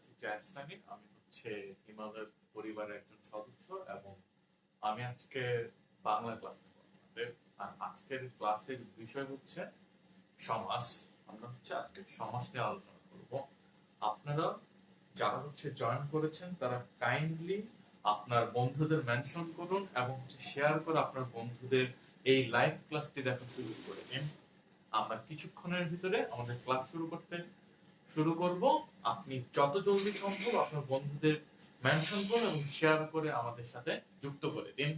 আছি জায়েদ সামিন। আমি হচ্ছে হিমালয় পরিবারের একজন সদস্য এবং আমি আজকে বাংলা ক্লাস নেব আপনাদের। আর আজকের ক্লাসের বিষয় হচ্ছে সমাস। আমরা হচ্ছে আজকে সমাস নিয়ে আলোচনা করব। আপনারা যারা হচ্ছে জয়েন করেছেন তারা কাইন্ডলি আপনার বন্ধুদের মেনশন করুন এবং হচ্ছে শেয়ার করে আপনার বন্ধুদের এই লাইভ ক্লাসটি দেখা শুরু করে দিন। আমরা কিছুক্ষণের ভিতরে আমাদের ক্লাস শুরু করব। আপনি যত জলদি সম্ভব আপনার বন্ধুদের মেনশন করুন এবং শেয়ার করে আমাদের সাথে যুক্ত করে দিন।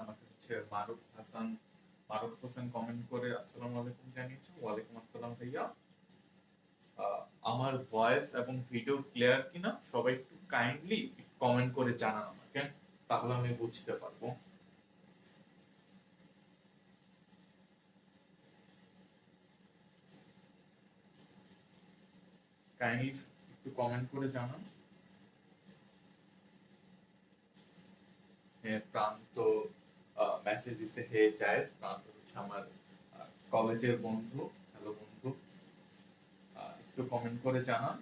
আমাকে হচ্ছে মারুফ হোসেন কমেন্ট করে আসসালামু আলাইকুম জানিয়েছেন। ওয়ালাইকুম আসসালাম ভাইয়া। আমার ভয়েস এবং ভিডিও ক্লিয়ার কিনা সবাই একটু কাইন্ডলি কমেন্ট করে জানান আমাকে, তাহলে আমি বুঝতে পারবো। কাইন্ডলি একটু কমেন্ট করে জানান। প্রান্ত মেসেজ দিছে, হে জায়েদ। প্রান্ত হচ্ছে আমার কলেজের বন্ধু। হ্যালো বন্ধু, একটু কমেন্ট করে জানান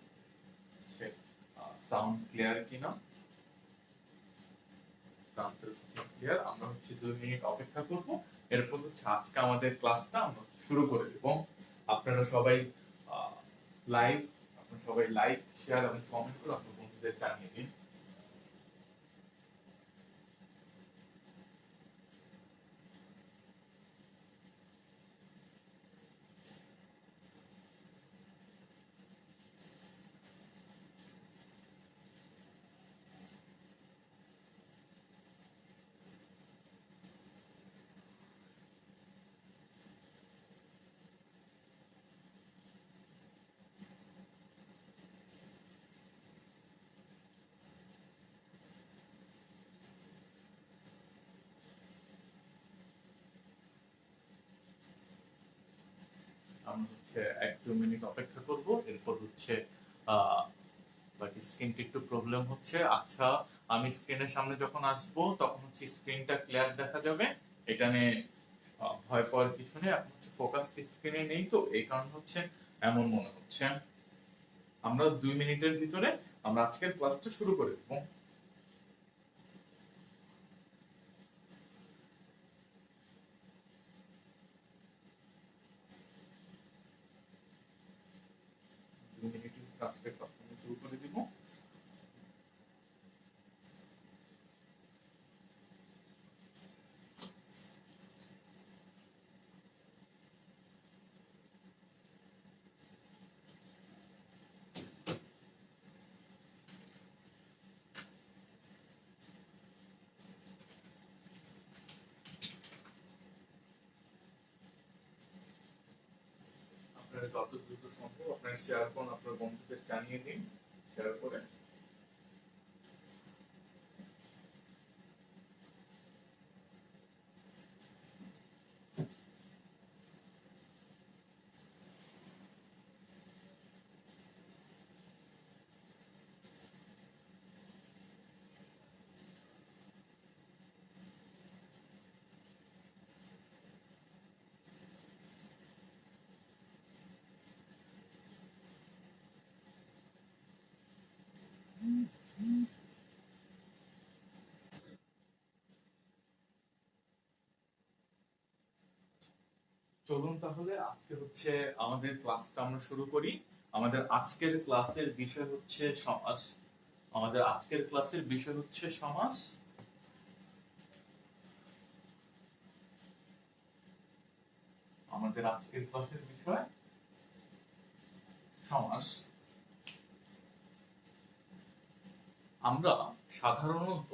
সাউন্ড ক্লিয়ার কিনা। প্রান্তের ক্লিয়ার। আমরা হচ্ছে 2 মিনিট অপেক্ষা করব, এরপর হচ্ছে আজকে আমাদের ক্লাসটা আমরা শুরু করে দেব। আপনারা সবাই লাইক শেয়ার এবং কমেন্ট করে আপনার বন্ধুদের জানিয়ে দিন। আমরা হচ্ছে 1-2 মিনিট অপেক্ষা করব, এরপর হচ্ছে বাকি স্ক্রিনটা একটু প্রবলেম হচ্ছে। আচ্ছা, আমি স্ক্রিনের সামনে যখন আসবো তখন হচ্ছে স্ক্রিনটা ক্লিয়ার দেখা যাবে। এটা নিয়ে ভয় পাওয়ার কিছু নেই। এখন হচ্ছে ফোকাস স্ক্রিনে নেই, তো এই কারণ হচ্ছে এমন মনে হচ্ছে। আমরা 2 মিনিটের ভিতরে আমরা আজকের ক্লাসটা শুরু করে দেবো। আজকের ক্লাসটা শুরু করে দিব। আপনারা যত দ্রুত সম্ভব আপনারা শেয়ার করুন, আপনার বন্ধুদের জানিয়ে দিন শেয়ার করে। চলুন তাহলে আজকে হচ্ছে আমাদের ক্লাসটা আমরা শুরু করি। আমাদের আজকের ক্লাসের বিষয় হচ্ছে সমাস। আমাদের আজকের ক্লাসের বিষয় হচ্ছে সমাস। আমাদের আজকের ক্লাসের বিষয় সমাস। আমরা সাধারণত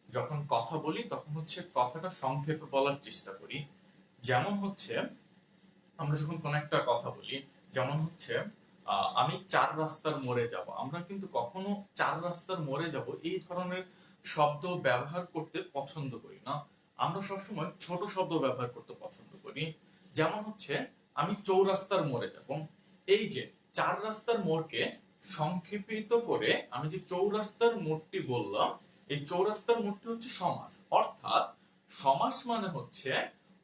যখন কথা বলি তখন হচ্ছে কথাটা সংক্ষেপে বলার চেষ্টা করি। যেমন হচ্ছে আমরা যখন কোন একটা কথা বলি, যেমন হচ্ছে আমি 4 রাস্তার মোড়ে যাব, আমরা কিন্তু কখনো 4 রাস্তার মোড়ে যাব এই ধরনের শব্দ ব্যবহার করতে পছন্দ করি না। আমরা সবসময় ছোট শব্দ ব্যবহার করতে পছন্দ করি। যেমন হচ্ছে আমি চৌরাস্তার মোড়ে যাব। এই যে চার রাস্তার মোড়কে সংক্ষেপিত করে আমি যে চৌরাস্তার মোড়টি বললাম, এই চৌরাস্তার মোড়টি হচ্ছে সমাস। অর্থাৎ সমাস মানে হচ্ছে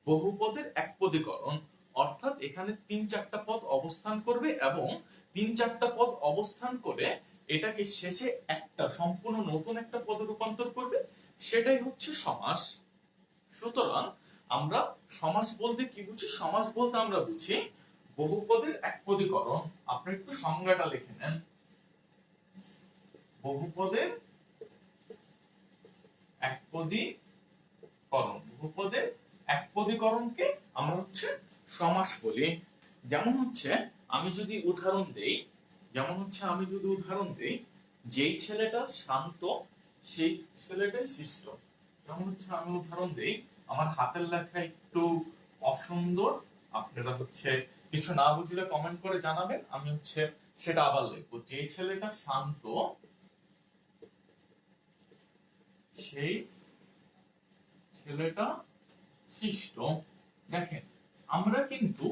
বহুপদের একপদীকরণ। অর্থাৎ এখানে তিন চারটা পদ অবস্থান করবে এবং তিন চারটা পদ অবস্থান করে এটাকে শেষে একটা সম্পূর্ণ নতুন একটা পদে রূপান্তর করবে, সেটাই হচ্ছে সমাস। সুতরাং আমরা সমাস বলতে কি বুঝি? সমাস বলতে আমরা বুঝি বহুপদের একপদীকরণ। আপনি একটু সংজ্ঞাটা লিখে নেন। বহুপদের একপদীকরণ, বহুপদের একপদীকরণকে আমরা হচ্ছে সমাস বলি। যেমন হচ্ছে আমি যদি উদাহরণ দেই, যেই ছেলেটা শান্ত সেই ছেলেটাই শিষ্ট। যেমন হচ্ছে আমি উদাহরণ দেই, আমার হাতের লেখা একটু অসুন্দর, আপনারা হচ্ছে কিছু না বুঝলে কমেন্ট করে জানাবেন, আমি হচ্ছে সেটা আবার লিখবো। যেই ছেলেটা শান্ত সেই ছেলেটা শিষ্ট। দেখেন আমরা কিন্তু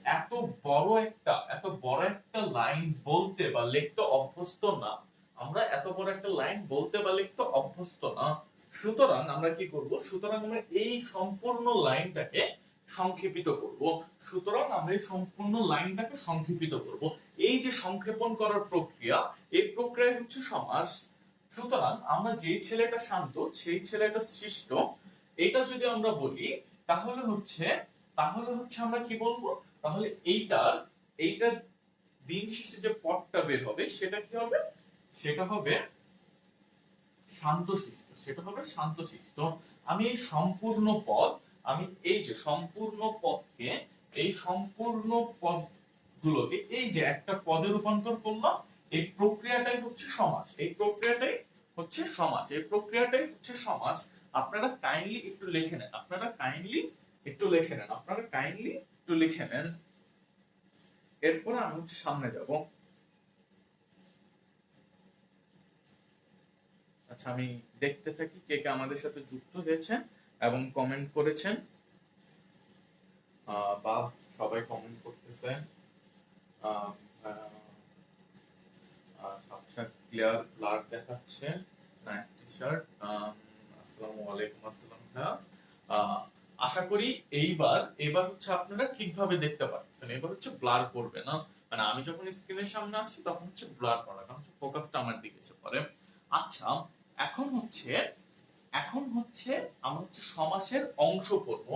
এত বড় একটা লাইন বলতে বা লিখতে অভ্যস্ত না। সুতরাং আমরা কি করব? সুতরাং আমরা এই সম্পূর্ণ লাইনটাকে সংক্ষেপিত করব। এই যে সংক্ষেপণ করার প্রক্রিয়া, এই প্রক্রিয়া হচ্ছে সমাস। সুতরাং আমরা যে ছেলেটা শান্ত সেই ছেলেটা শিষ্ট, এটা যদি আমরা বলি তাহলে হচ্ছে আমরা কি বলবো? তাহলে এইটার দিন শেষে যে পদটা বের হবে সেটা কি হবে? সেটা হবে শান্তশিষ্ট। আমি এই সম্পূর্ণ পদকে এই সম্পূর্ণ পদগুলোকে এই যে একটা পদে রূপান্তর করলাম, এই প্রক্রিয়াটাই হচ্ছে সমাস। আপনারা কাইন্ডলি একটু লিখে নেন। এরপরে আমি হচ্ছে সামনে যাব। আচ্ছা, আমি দেখতে থাকি কে কে আমাদের সাথে যুক্ত হয়েছেন এবং কমেন্ট করেছেন। বা সবাই কমেন্ট করতেছে। ক্লিয়ার ব্লার দেখাচ্ছে। Nice T-shirt. আসসালামু আলাইকুম। আসসালাম ভাইয়া। আশা করি এইবার হচ্ছে আপনারা ঠিকভাবে দেখতে পাচ্ছেন। এবার হচ্ছে ব্লার করবে না, মানে আমি যখন স্ক্রিনের সামনে আসি তখন হচ্ছে ব্লার করা, কারণ হচ্ছে ফোকাসটা আমার দিকে এসে পড়ে। আচ্ছা, এখন হচ্ছে আমরা হচ্ছে সমাসের অংশ পড়ব।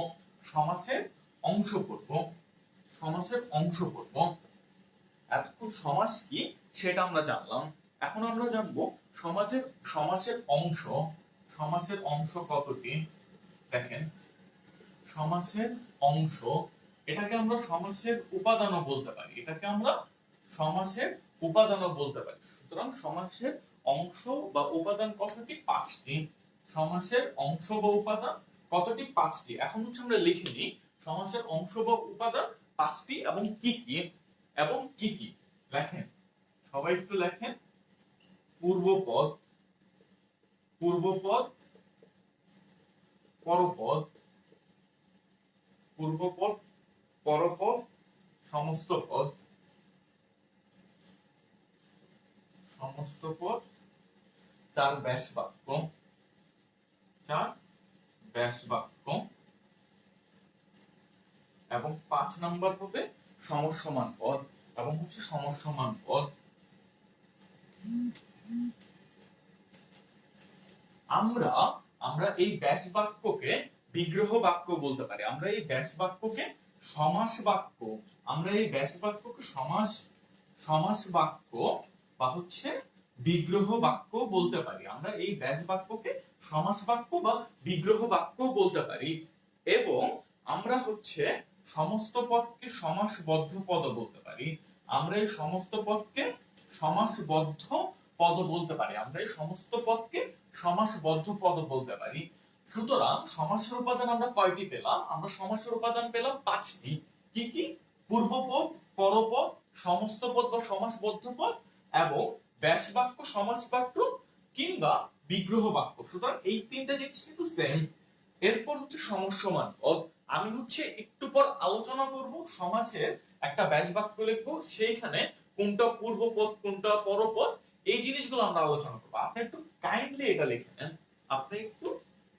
এতক্ষণ সমাস কি সেটা আমরা জানলাম। এখন আমরা জানবো সমাসের অংশ কতটি। দেখেন, সমাসের অংশ, এটাকে আমরা সমাসের উপাদানও বলতে পারি। সুতরাং সমাসের অংশ বা উপাদান কতটি? 5টি। সমাসের অংশ বা উপাদান কতটি? 5টি। এখন হচ্ছে আমরা লিখে নিই সমাসের অংশ বা উপাদান 5টি এবং কি কি। লেখেন, সবাই একটু লেখেন। পূর্বপদ, পরপদ, সমস্ত পদ, চার ব্যাস বাক্য এবং 5 নাম্বার হবে সমসমান পদ এবং হচ্ছে সমসমান পদ। আমরা এই ব্যাস বাক্যকে বিগ্রহ বাক্য বলতে পারি। আমরা এই ব্যাস বাক্যকে সমাস বাক্য বা হচ্ছে বিগ্রহ বাক্য বলতে পারি। আমরা এই ব্যাস বাক্যকে সমাস বাক্য বা বিগ্রহ বাক্য বলতে পারি। এবং আমরা হচ্ছে সমস্ত পদকে সমাসবদ্ধ পদ বলতে পারি। আমরা এই সমস্ত পদকে সমাসবদ্ধ পদ বলতে পারি। সুতরাং সমাসের উপাদান আমরা কয়টি পেলাম? আমরা সমাসের উপাদান পেলাম 5টি। কি কি? পূর্বপদ, পরপদ, সমস্ত পদ বা সমাসবদ্ধ পদ এবং ব্যাস বাক্য, সমাস বাক্য কিংবা বিগ্রহ বাক্য। সুতরাং এই তিনটা জিনিস কিন্তু সেম। এরপর হচ্ছে সমস্যমান পদ। আমি হচ্ছে একটু পর আলোচনা করব সমাসের একটা ব্যাস বাক্য লিখবো, সেইখানে কোনটা পূর্বপদ কোনটা পরপদ এই জিনিসগুলো আমরা আলোচনা করবো। আপনি একটু কাইন্ডলি এটা লিখে নেন, আপনি একটু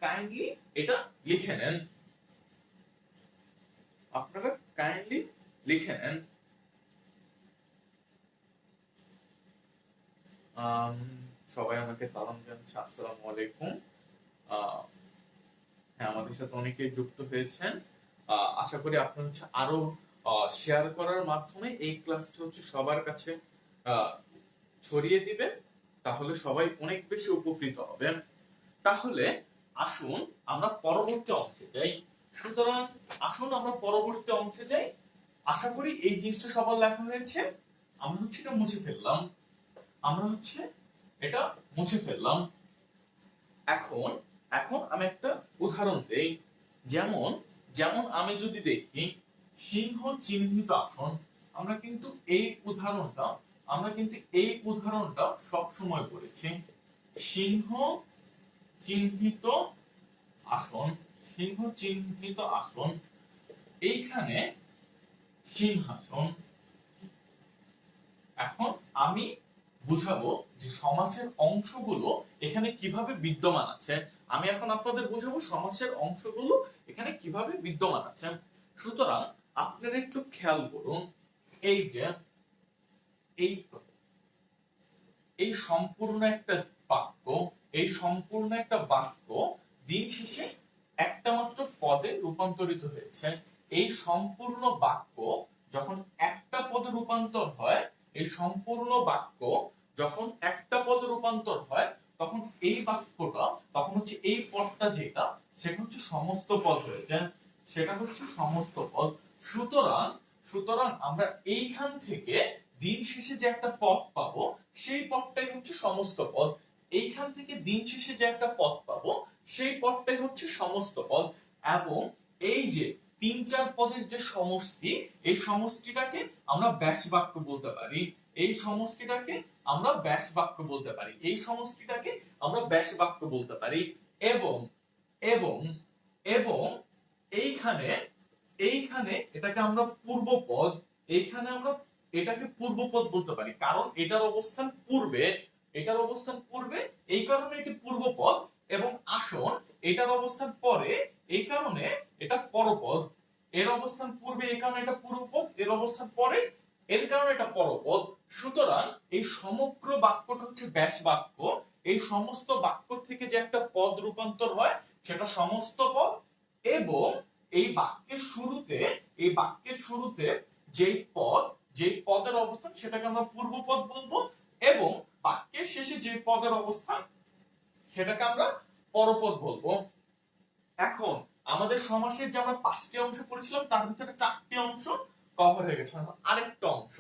কাইন্ডলি এটা লিখে নেন, আপনারা কাইন্ডলি লিখে নেন। সবাই আমাকে সালাম জানাচ্ছে, আসসালামু আলাইকুম। হ্যাঁ, আমাদের সাথে অনেকেই যুক্ত হয়েছেন। আশা করি আপনি হচ্ছে আরো শেয়ার করার মাধ্যমে এই ক্লাসটা হচ্ছে সবার কাছে ছড়িয়ে দিবেন, তাহলে সবাই অনেক বেশি উপকৃত হবেন। তাহলে আসুন আমরা পরবর্তী অংশে যাই। সুতরাং আসুন আমরা পরবর্তী অংশে যাই। আশা করি এই জিনিসটা সবার লেখা হয়েছে। আমরা হচ্ছে এটা মুছে ফেললাম, আমরা হচ্ছে এটা মুছে ফেললাম। এখন এখন আমি একটা উদাহরণ দেই। যেমন যেমন আমি যদি দেখি সিংহ চিহ্নিত আসন, আমরা কিন্তু এই উদাহরণটা সব সময় করেছি। সিংহ চিহ্নিত আসন, সিংহ চিহ্নিত আসন, এইখানে সিংহাসন। এখন আমি বুঝাবো যে সমাসের অংশগুলো এখানে কিভাবে বিদ্যমান আছে। আমি এখন আপনাদের বুঝাবো সমাসের অংশগুলো এখানে কিভাবে বিদ্যমান আছে। সুতরাং আপনারা একটু খেয়াল করুন, এই যে এই এই সম্পূর্ণ একটা বাক্য, এই সম্পূর্ণ একটা বাক্য দিন শেষে একটা মাত্র পদে রূপান্তরিত হয়েছে। এই সম্পূর্ণ বাক্য যখন একটা পদে রূপান্তর হয়, এই সম্পূর্ণ বাক্য যখন একটা পদে রূপান্তর হয়, তখন এই বাক্যটা তখন হচ্ছে এই পদটা যেটা সেটা হচ্ছে সমস্ত পদ হয়ে যায়, সেটা হচ্ছে সমস্ত পদ। সুতরাং সুতরাং আমরা এইখান থেকে দিন শেষে যে একটা পদ পাবো সেই পদটাই হচ্ছে সমস্ত পদ। এইখান থেকে দিন শেষে যে একটা পদ পাবো সেই পদটাই হচ্ছে সমস্ত পদ। এবং এই যে তিন চার পদের যে সমষ্টি, এই সমষ্টিটাকে আমরা ব্যাস বাক্য বলতে পারি। এই সমষ্টিটাকে আমরা ব্যাস বাক্য বলতে পারি, এই সমষ্টিটাকে আমরা ব্যাস বাক্য বলতে পারি। এবং এবং এবং এইখানে এইখানে এটাকে আমরা পূর্বপদ, এইখানে আমরা এটাকে পূর্বপদ বলতে পারি, কারণ এটার অবস্থান পূর্বে, এটার অবস্থান পূর্বে এই কারণে এটি পূর্বপদ। এবং আসন এটার অবস্থান পরে এই কারণে এটা পরপদ। এর অবস্থান পূর্বে এই কারণে এটা পূর্বপদ, এর অবস্থান পরে এর কারণে এটা পরপদ। সুতরাং এই সমগ্র বাক্যটা হচ্ছে ব্যাস বাক্য। এই সমস্ত বাক্য থেকে যে একটা পদ রূপান্তর হয় সেটা সমস্ত পদ। এবং এই বাক্যের শুরুতে যেই পদ, যেই পদের অবস্থান সেটাকে আমরা পূর্বপদ বলবো, এবং বাক্যের শেষে যে পদের অবস্থান সেটাকে আমরা পরপদ বলবো। এখন আমাদের সমাসের যে আমরা 5টি অংশ পড়েছিলাম তার ভিতরে 4টি অংশ কভার হয়ে গেছে। আরেকটা অংশ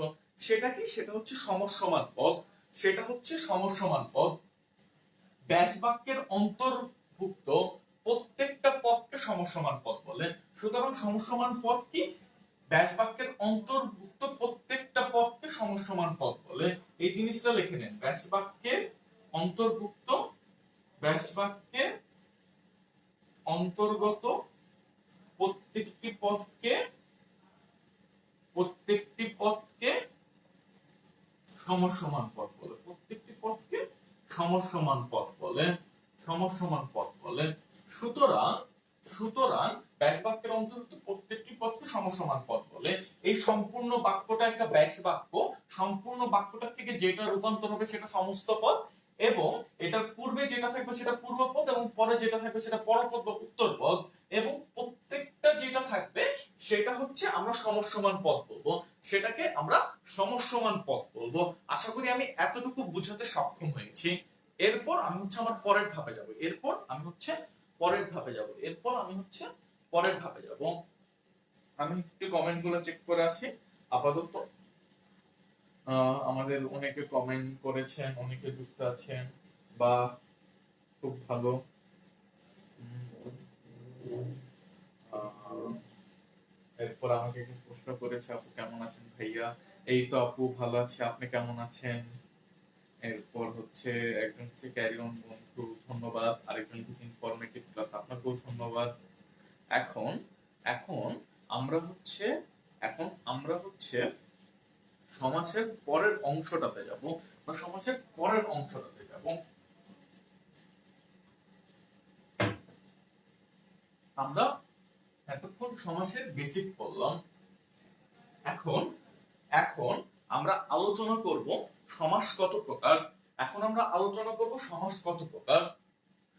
সেটা কি, সেটা হচ্ছে সমসমান পদ, সেটা হচ্ছে সমসমান পদ। ব্যাস বাক্যের অন্তর্ভুক্ত প্রত্যেকটা পদকে সমসমান পদ বলে। সুতরাং সমসমান পদ কি, ব্যাস বাক্যের অন্তর্ভুক্ত প্রত্যেকটা পদকে সমসমান পদ বলে। এই জিনিসটা লিখে নেন, ব্যাস বাক্যের অন্তর্ভুক্ত, ব্যাস বাক্যের অন্তর্গত প্রত্যেকটি পদকে সমসমান পদ বলে, প্রত্যেকটি পদকে সমসমান পদ বলে, সমসমান পদ বলে। সুতরাং সুতরাং ব্যাস বাক্যের অন্তর্গত প্রত্যেকটি পদকে সমসমান পদ বলে। এই সম্পূর্ণ বাক্যটা একটা ব্যাস বাক্য, সম্পূর্ণ বাক্যটা থেকে যেটা রূপান্তর হবে সেটা সমস্ত পদ, এবং এটার পূর্বে যেটা থাকবে সেটা পূর্বপদ, এবং পরে যেটা থাকবে সেটা পরপদ বা উত্তরপদ, এবং প্রত্যেকটা যেটা থাকবে সেটা হচ্ছে আমরা সমসমান পদ বলবো, সেটাকে আমরা সমসমান পদ বলবো। আশা করি আমি এতটুকু বুঝাতে সক্ষম হয়েছি। এরপর আমি হচ্ছে আমার পরের ধাপে যাব, এরপর আমি হচ্ছে পরের ধাপে যাব, এরপর আমি হচ্ছে পরের ধাপে যাব। আমি একটু কমেন্ট গুলো চেক করে আসি আপাতত। আমাদের অনেকে কমেন্ট করেছেন, অনেকে যুক্ত আছেন, বা খুব ভালো। এরপর আমাকে একটু প্রশ্ন করেছে, আপু কেমন আছেন ভাইয়া? এই তো আপু ভালো আছি, আপনি কেমন আছেন? এরপর হচ্ছে একজন হচ্ছে ক্যারি অন বন্ধু, ধন্যবাদ। আরেকজন লিখেছে ইনফরমেটিভ ক্লাস, আপনাকে আপনাকেও ধন্যবাদ। এখন এখন আমরা হচ্ছে সমাসের পরের অংশটাতে যাব, বা সমাসের পরের অংশটাতে যাব। আমরা এতক্ষণ সমাসের বেসিক পড়লাম। এখন এখন আমরা আলোচনা করব সমাস কত প্রকার।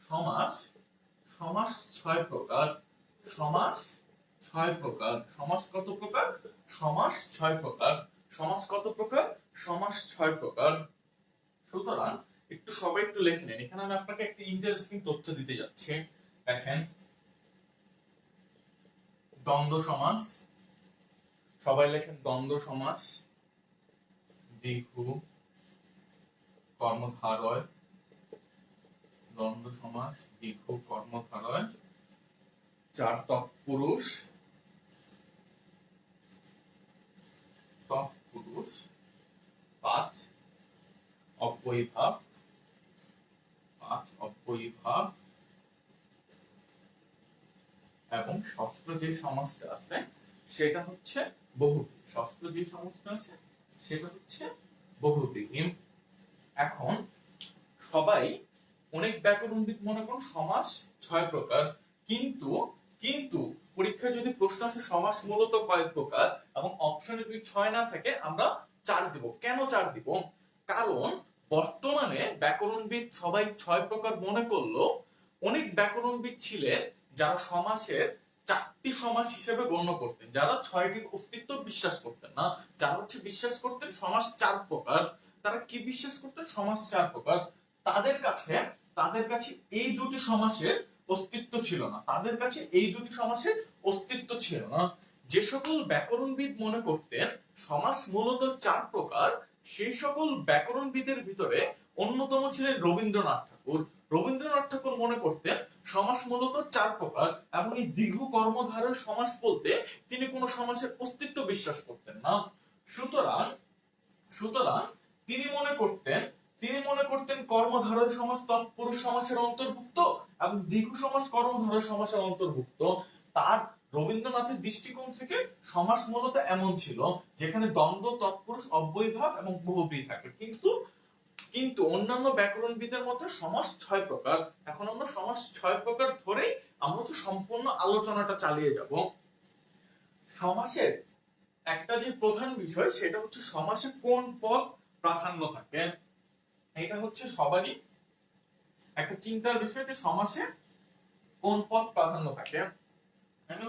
সমাস সমাস 6 প্রকার। সমাস কত প্রকার? সমাস 6 প্রকার। সমাস 6 প্রকার। সুতরাং সবাই একটু লিখে নেন। এখানে আমি আপনাকে একটা ইন্টারেস্টিং তথ্য দিতে যাচ্ছি। দেখেন, দ্বন্দ্ব সমাস, সবাই লেখেন দ্বন্দ্ব সমাস, দ্বিগু কর্মধারয়, দ্বন্দ্ব সমাস দ্বিগু কর্মধারয়, 4 তৎপুরুষ, 5 অব্যয়ীভাব, এবং ষষ্ঠ যে সমাসটা আছে সেটা হচ্ছে বহুব্রীহি। এখন সবাই, অনেক ব্যাকরণবিদ মনে করুন সমাস 6 প্রকার, কিন্তু কিন্তু পরীক্ষায় যদি প্রশ্ন আসে সমাস মূলত কয় প্রকার এবং অপশনে যদি 6 না থাকে আমরা 4 দিব। কেন 4 দিব? কারণ বর্তমানে ব্যাকরণবিদ সবাই 6 প্রকার মনে করলো, অনেক ব্যাকরণবিদ ছিলেন যারা সমাসের 4টি সমাস হিসেবে গণ্য করতেন, যারা 6টির অস্তিত্ব বিশ্বাস করতেন না, যারা বিশ্বাস করতেন সমাস 4 প্রকার। তারা কি বিশ্বাস করতেন? সমাস 4 প্রকার। তাদের কাছে এই দুটি সমাসের অস্তিত্ব ছিল না। যে সকল ব্যাকরণবিদ মনে করতেন সমাস মূলত 4 প্রকার, সেই সকল ব্যাকরণবিদের ভিতরে অন্যতম ছিলেন রবীন্দ্রনাথ ঠাকুর মনে করতেন সমাস মূলত 4 প্রকার, এবং এই দ্বিগু কর্মধারয় সমাস বলতে তিনি কোন সমাসের অস্তিত্ব বিশ্বাস করতেন না। সুতরাং তিনি মনে করতেন কর্মধারয় সমাস তৎপুরুষ সমাসের অন্তর্ভুক্ত এবং দ্বিগু সমাস কর্মধারয় সমাসের অন্তর্ভুক্ত। তার রবীন্দ্রনাথের দৃষ্টিকোণ থেকে সমাস মূলত এমন ছিল যেখানে দ্বন্দ্ব, তৎপুরুষ, অব্যয়ীভাব এবং বহুব্রীহি থাকে। কিন্তু অন্যান্য ব্যাকরণবিদের মতে সমাস 6 প্রকার। এখন আমরা সমাস 6 প্রকার ধরেই আমরা সম্পূর্ণ আলোচনাটা চালিয়ে যাব। সমাসের একটা যে প্রধান বিষয় সেটা হচ্ছে সমাসে কোন পদ প্রাধান্য থাকে। এটা হচ্ছে সবারই একটা চিন্তার বিষয় যে সমাসে কোন পদ প্রাধান্য থাকে। আমি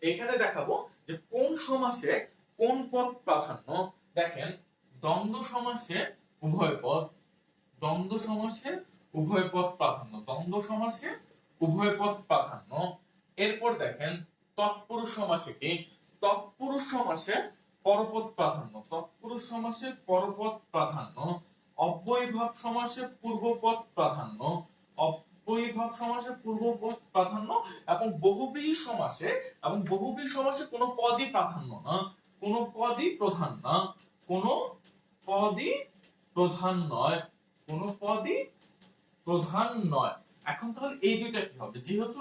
এখানে দেখাবো যে কোন সমাসে কোন পদ প্রাধান্য। দেখেন, দ্বন্দ্ব সমাসে উভয় পদ, প্রাধান্য। এরপর দেখেন তৎপুরুষ সমাসে কি? তৎপুরুষ সমাসে পরপদ প্রাধান্য। অব্যয়ীভাব সমাসে পূর্বপদ প্রাধান্য, এবং বহুব্রীহি সমাসে কোনো পদই প্রাধান্য না, প্রধান নয়। এখন তাহলে এই দুইটা কি হবে? যেহেতু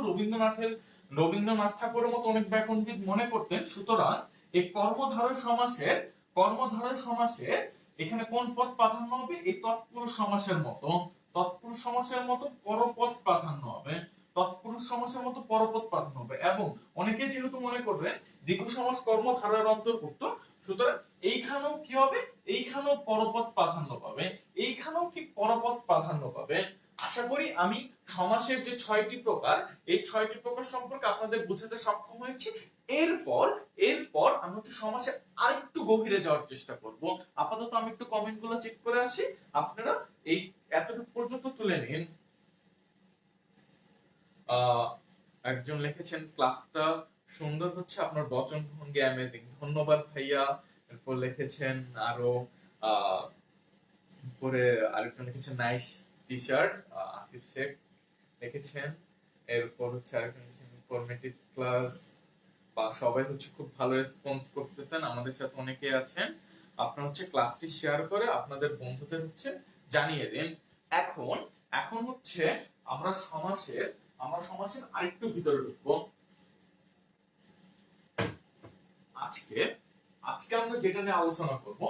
রবীন্দ্রনাথ ঠাকুরের মতো অনেক ব্যাকরণবিদ মনে করতেন, সুতরাং এই কর্মধারয় সমাসে এখানে কোন পদ প্রাধান্য হবে? এই তৎপুরুষ সমাসের মতো পরপদ প্রাধান্য হবে। এবং অনেকে যেহেতু মনে করবেন দ্বিগু সমাস কর্মধারয়ের অন্তর্ভুক্ত, সুতরাং এইখানেও কি হবে? এইখানেও পরপদ প্রাধান্য পাবে। আশা করি আমি সমাসের যে 6টি প্রকার, এই 6টি প্রকার সম্পর্কে আপনাদের বোঝাতে সক্ষম হয়েছি। এরপর আমি সমাসে আরেকটু গভীরে যাওয়ার চেষ্টা করব। আপাতত আমি একটু কমেন্টগুলো চেক করে আসি, আপনারা এই এতটুকু পর্যন্ত তুলে নিন। একজন লিখেছেন ক্লাসটা সুন্দর হচ্ছে, আপনার বচন ভঙ্গি অ্যামেজিং। ধন্যবাদ ভাইয়া। এরপর লিখেছেন আরো পরে আরেকজন লিখেছেন nice T shirt, Asif Sheikh লিখেছেন। এরপর আরেকজন লিখেছেন ইনফরমেটিভ ক্লাস, বা সবাই খুব ভালো রেসপন্স করতেছেন, আমাদের সাথে অনেকে আছেন। আপনারা ক্লাসটি শেয়ার করে আপনাদের বন্ধুদের জানিয়ে দিন। এখন আমরা আমরা সমাসের আরেকটু ভিতরে ঢুকবো। আজকে আজকে আমরা যেটা নিয়ে আলোচনা করব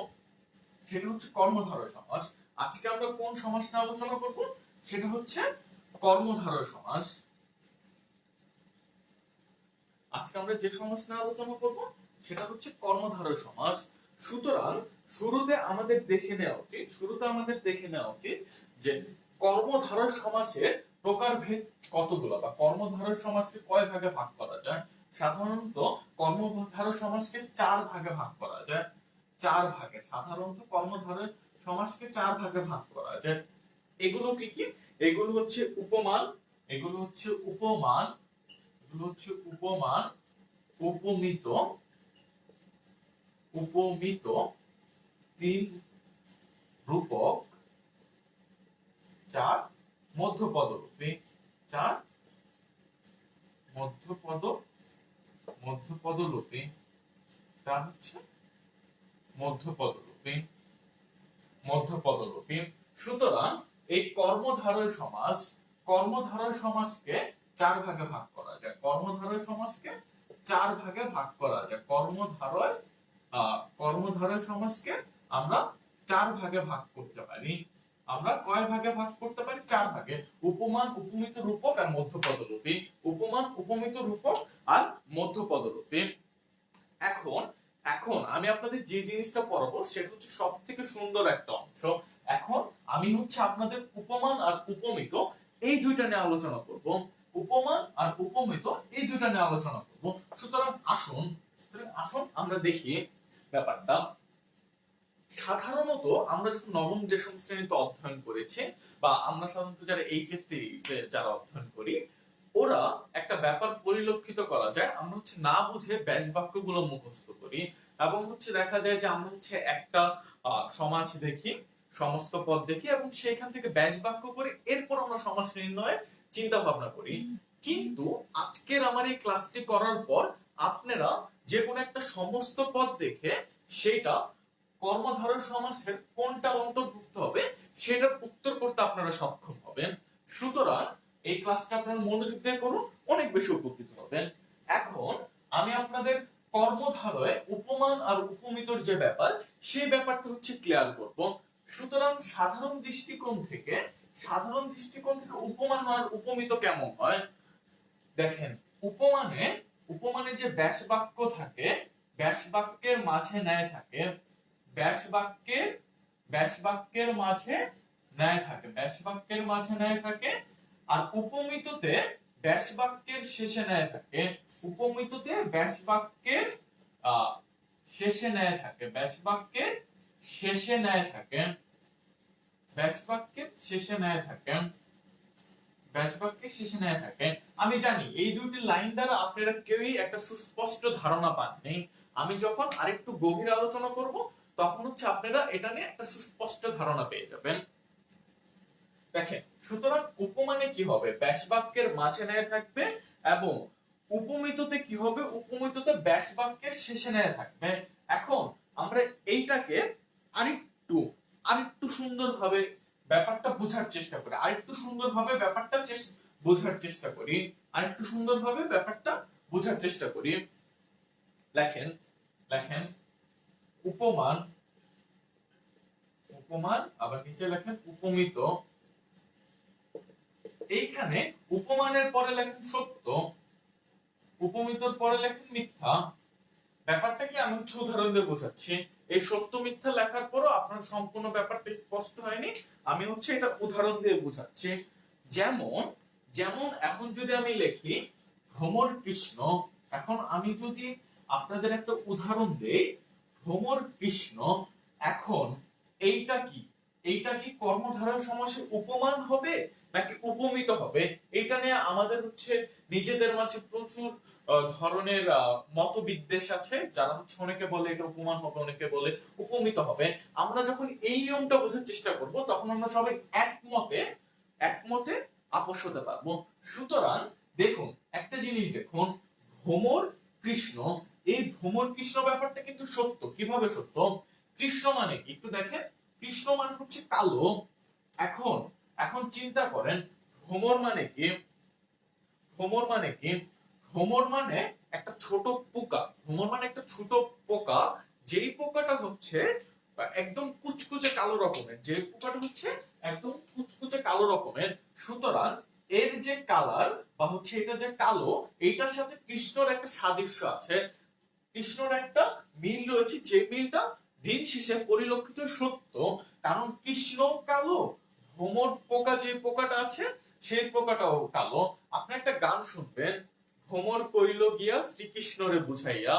সেটা হচ্ছে কর্মধারয় সমাস। আজকে আমরা কোন সমাস নিয়ে আলোচনা করব? সেটা হচ্ছে কর্মধারয় সমাস। আজকে আমরা যে সমাস নিয়ে আলোচনা করব সেটা হচ্ছে কর্মধারয় সমাস। সুতরাং শুরুতে আমাদের দেখে নেওয়া উচিত যে কর্মধারয় সমাসের প্রকারভেদ কতগুলো, বা কর্মধারয় সমাসকে কয় ভাগে ভাগ করা যায়। সাধারণত কর্মধারয় সমাসকে 4 ভাগে ভাগ করা যায়। 4 ভাগে সাধারণত কর্মধারয় সমাসকে 4 ভাগে ভাগ করা যায়। এগুলো কি কি? এগুলো হচ্ছে উপমান, উপমিত, 3 রূপক, 4 মধ্যপদরূপী, 4 মধ্যপদরূপী, 4 হচ্ছে মধ্যপদরূপী। সুতরাং এই কর্মধারয় সমাসকে 4 ভাগে ভাগ করা যায়। কর্মধারয় সমাসকে আমরা 4 ভাগে ভাগ করতে পারি। আমরা কয় ভাগে ভাগ করতে পারি? 4 ভাগে। উপমান, উপমিত, রূপক আর মধ্যপদরূপী। এখন আমি আপনাদের যে জিনিসটা পড়াবো সেটা হচ্ছে সবথেকে সুন্দর একটা অংশ। এখন আমি হচ্ছে আপনাদের উপমান আর উপমিত এই দুইটা নিয়ে আলোচনা করব। সুতরাং আসুন আমরা দেখি ব্যাপারটা। সাধারণত আমরা যখন নবম দশম শ্রেণীতে অধ্যয়ন করেছি, বা আমরা সাধারণত যারা এইচএসসি যারা অধ্যয়ন করি, ওরা একটা ব্যাপার পরিলক্ষিত করা যায়, আমরা হচ্ছে না বুঝে ব্যাস বাক্যগুলো মুখস্থ করি, এবং হচ্ছে দেখা যায় যে আমরা হচ্ছে একটা সমাস দেখি, সমস্ত পদ দেখি, এবং সেখান থেকে ব্যাস বাক্য করি, এরপর আমরা সমাস নির্ণয়ের চিন্তা ভাবনা করি। কিন্তু আজকের আমার এই ক্লাসটি করার পর আপনারা যে কোনো একটা সমস্ত পদ দেখে সেটা কর্মধারয় সমাসের কোনটা অন্তর্ভুক্ত হবে সেটার উত্তর করতে আপনারা সক্ষম হবেন। সুতরাং এই ক্লাসটা আপনারা মনোযোগ দিয়ে করুন, অনেক বেশি উপকৃত হবেন। এখন আমি আপনাদের কর্মধারয় উপমান আর উপমিতর যে ব্যাপার, সেই ব্যাপারটা হচ্ছে ক্লিয়ার করব। সুতরাং সাধারণ দৃষ্টিকোণ থেকে উপমান আর উপমিত কেমন হয় দেখেন। উপমানে যে ব্যাস বাক্য থাকে, ব্যাস বাক্যের মাঝে ন্যায় থাকে, ব্যাস বাক্যের মাঝে ন্যায় থাকে। আর উপমিততে ব্যাস বাক্যের শেষে ন্যায় থাকে। আমি জানি এই দুটি লাইন দ্বারা আপনারা কেউই একটা সুস্পষ্ট ধারণা পাননি। আমি যখন আরেকটু গভীর আলোচনা করব তখন হচ্ছে আপনারা এটা নিয়ে একটা সুস্পষ্ট ধারণা পেয়ে যাবেন। দেখেন, সুতরাং উপমানে কি হবে? ব্যাস বাক্যের মাঝে ন্যায় থাকবে, এবং উপমিততে কি হবে? উপমিততে ব্যাস বাক্যের শেষে ন্যায় থাকবে। এখন আমরা এইটাকে আরেকটু সুন্দরভাবে ব্যাপারটা বোঝার চেষ্টা করি, লেখেন উপমান, আবার নিচে লেখেন উপমিত। এইখানে উপমানের পরে লেখেন সত্য, উপমিতর পরে লেখেন মিথ্যা। ব্যাপারটা কি আমি উদাহরণ দিয়ে বোঝাচ্ছি। এই সত্য মিথ্যা লেখার পরও আপনার সম্পূর্ণ ব্যাপারটা স্পষ্ট হয়নি, আমি হচ্ছে এটা উদাহরণ দিয়ে বোঝাচ্ছি। যেমন এখন যদি আমি লিখি ভ্রমর কৃষ্ণ, এখন আমি যদি আপনাদের একটা উদাহরণ দেই, ভ্রমর কৃষ্ণ, এখন এইটা কি কর্মধারয় সমাসের উপমান হবে নাকি উপমিত হবে? এটা নিয়ে আমাদের হচ্ছে নিজেদের মাঝে প্রচুর ধরনের মতবিদ্বেষ আছে। যারা হচ্ছে অনেকে বলে এটা উপমান হবে, অনেকে বলে উপমিত হবে। আমরা যখন এই নিয়মটা বোঝার চেষ্টা করব তখন আমরা সবাই একমতে আপোষ হতে পারবো। সুতরাং দেখুন, একটা জিনিস দেখুন, ভ্রমর কৃষ্ণ, এই ভ্রমর কৃষ্ণ ব্যাপারটা কিন্তু সত্য। কিভাবে সত্য? কৃষ্ণ মানে কি একটু দেখেন, কৃষ্ণ মানে হচ্ছে কালো। এখন চিন্তা করেন, ভ্রমর মানে কি? ভ্রমর মানে কি? ভ্রমর মানে একটা ছোট পোকা। ভ্রমর মানে একটা ছোট পোকা, যেই পোকাটা হচ্ছে একদম কুচকুচে কালো রকমের, যে পোকাটা হচ্ছে একদম কুচকুচে কালো রকমের। সুতরাং এর যে কালার বা হচ্ছে এটা যে কালো, এইটার সাথে কৃষ্ণর একটা সাদৃশ্য আছে, কৃষ্ণর একটা মিল রয়েছে, যে মিলটা দিন শেষে পরিলক্ষিত সত্য। কারণ কৃষ্ণ কালো, ভ্রমর পোকা যে পোকাটা আছে সেই পোকাটাও কালো। আপনি একটা গান শুনবেন, ভ্রমর কইল গিয়া শ্রীকৃষ্ণরে বুঝাইয়া,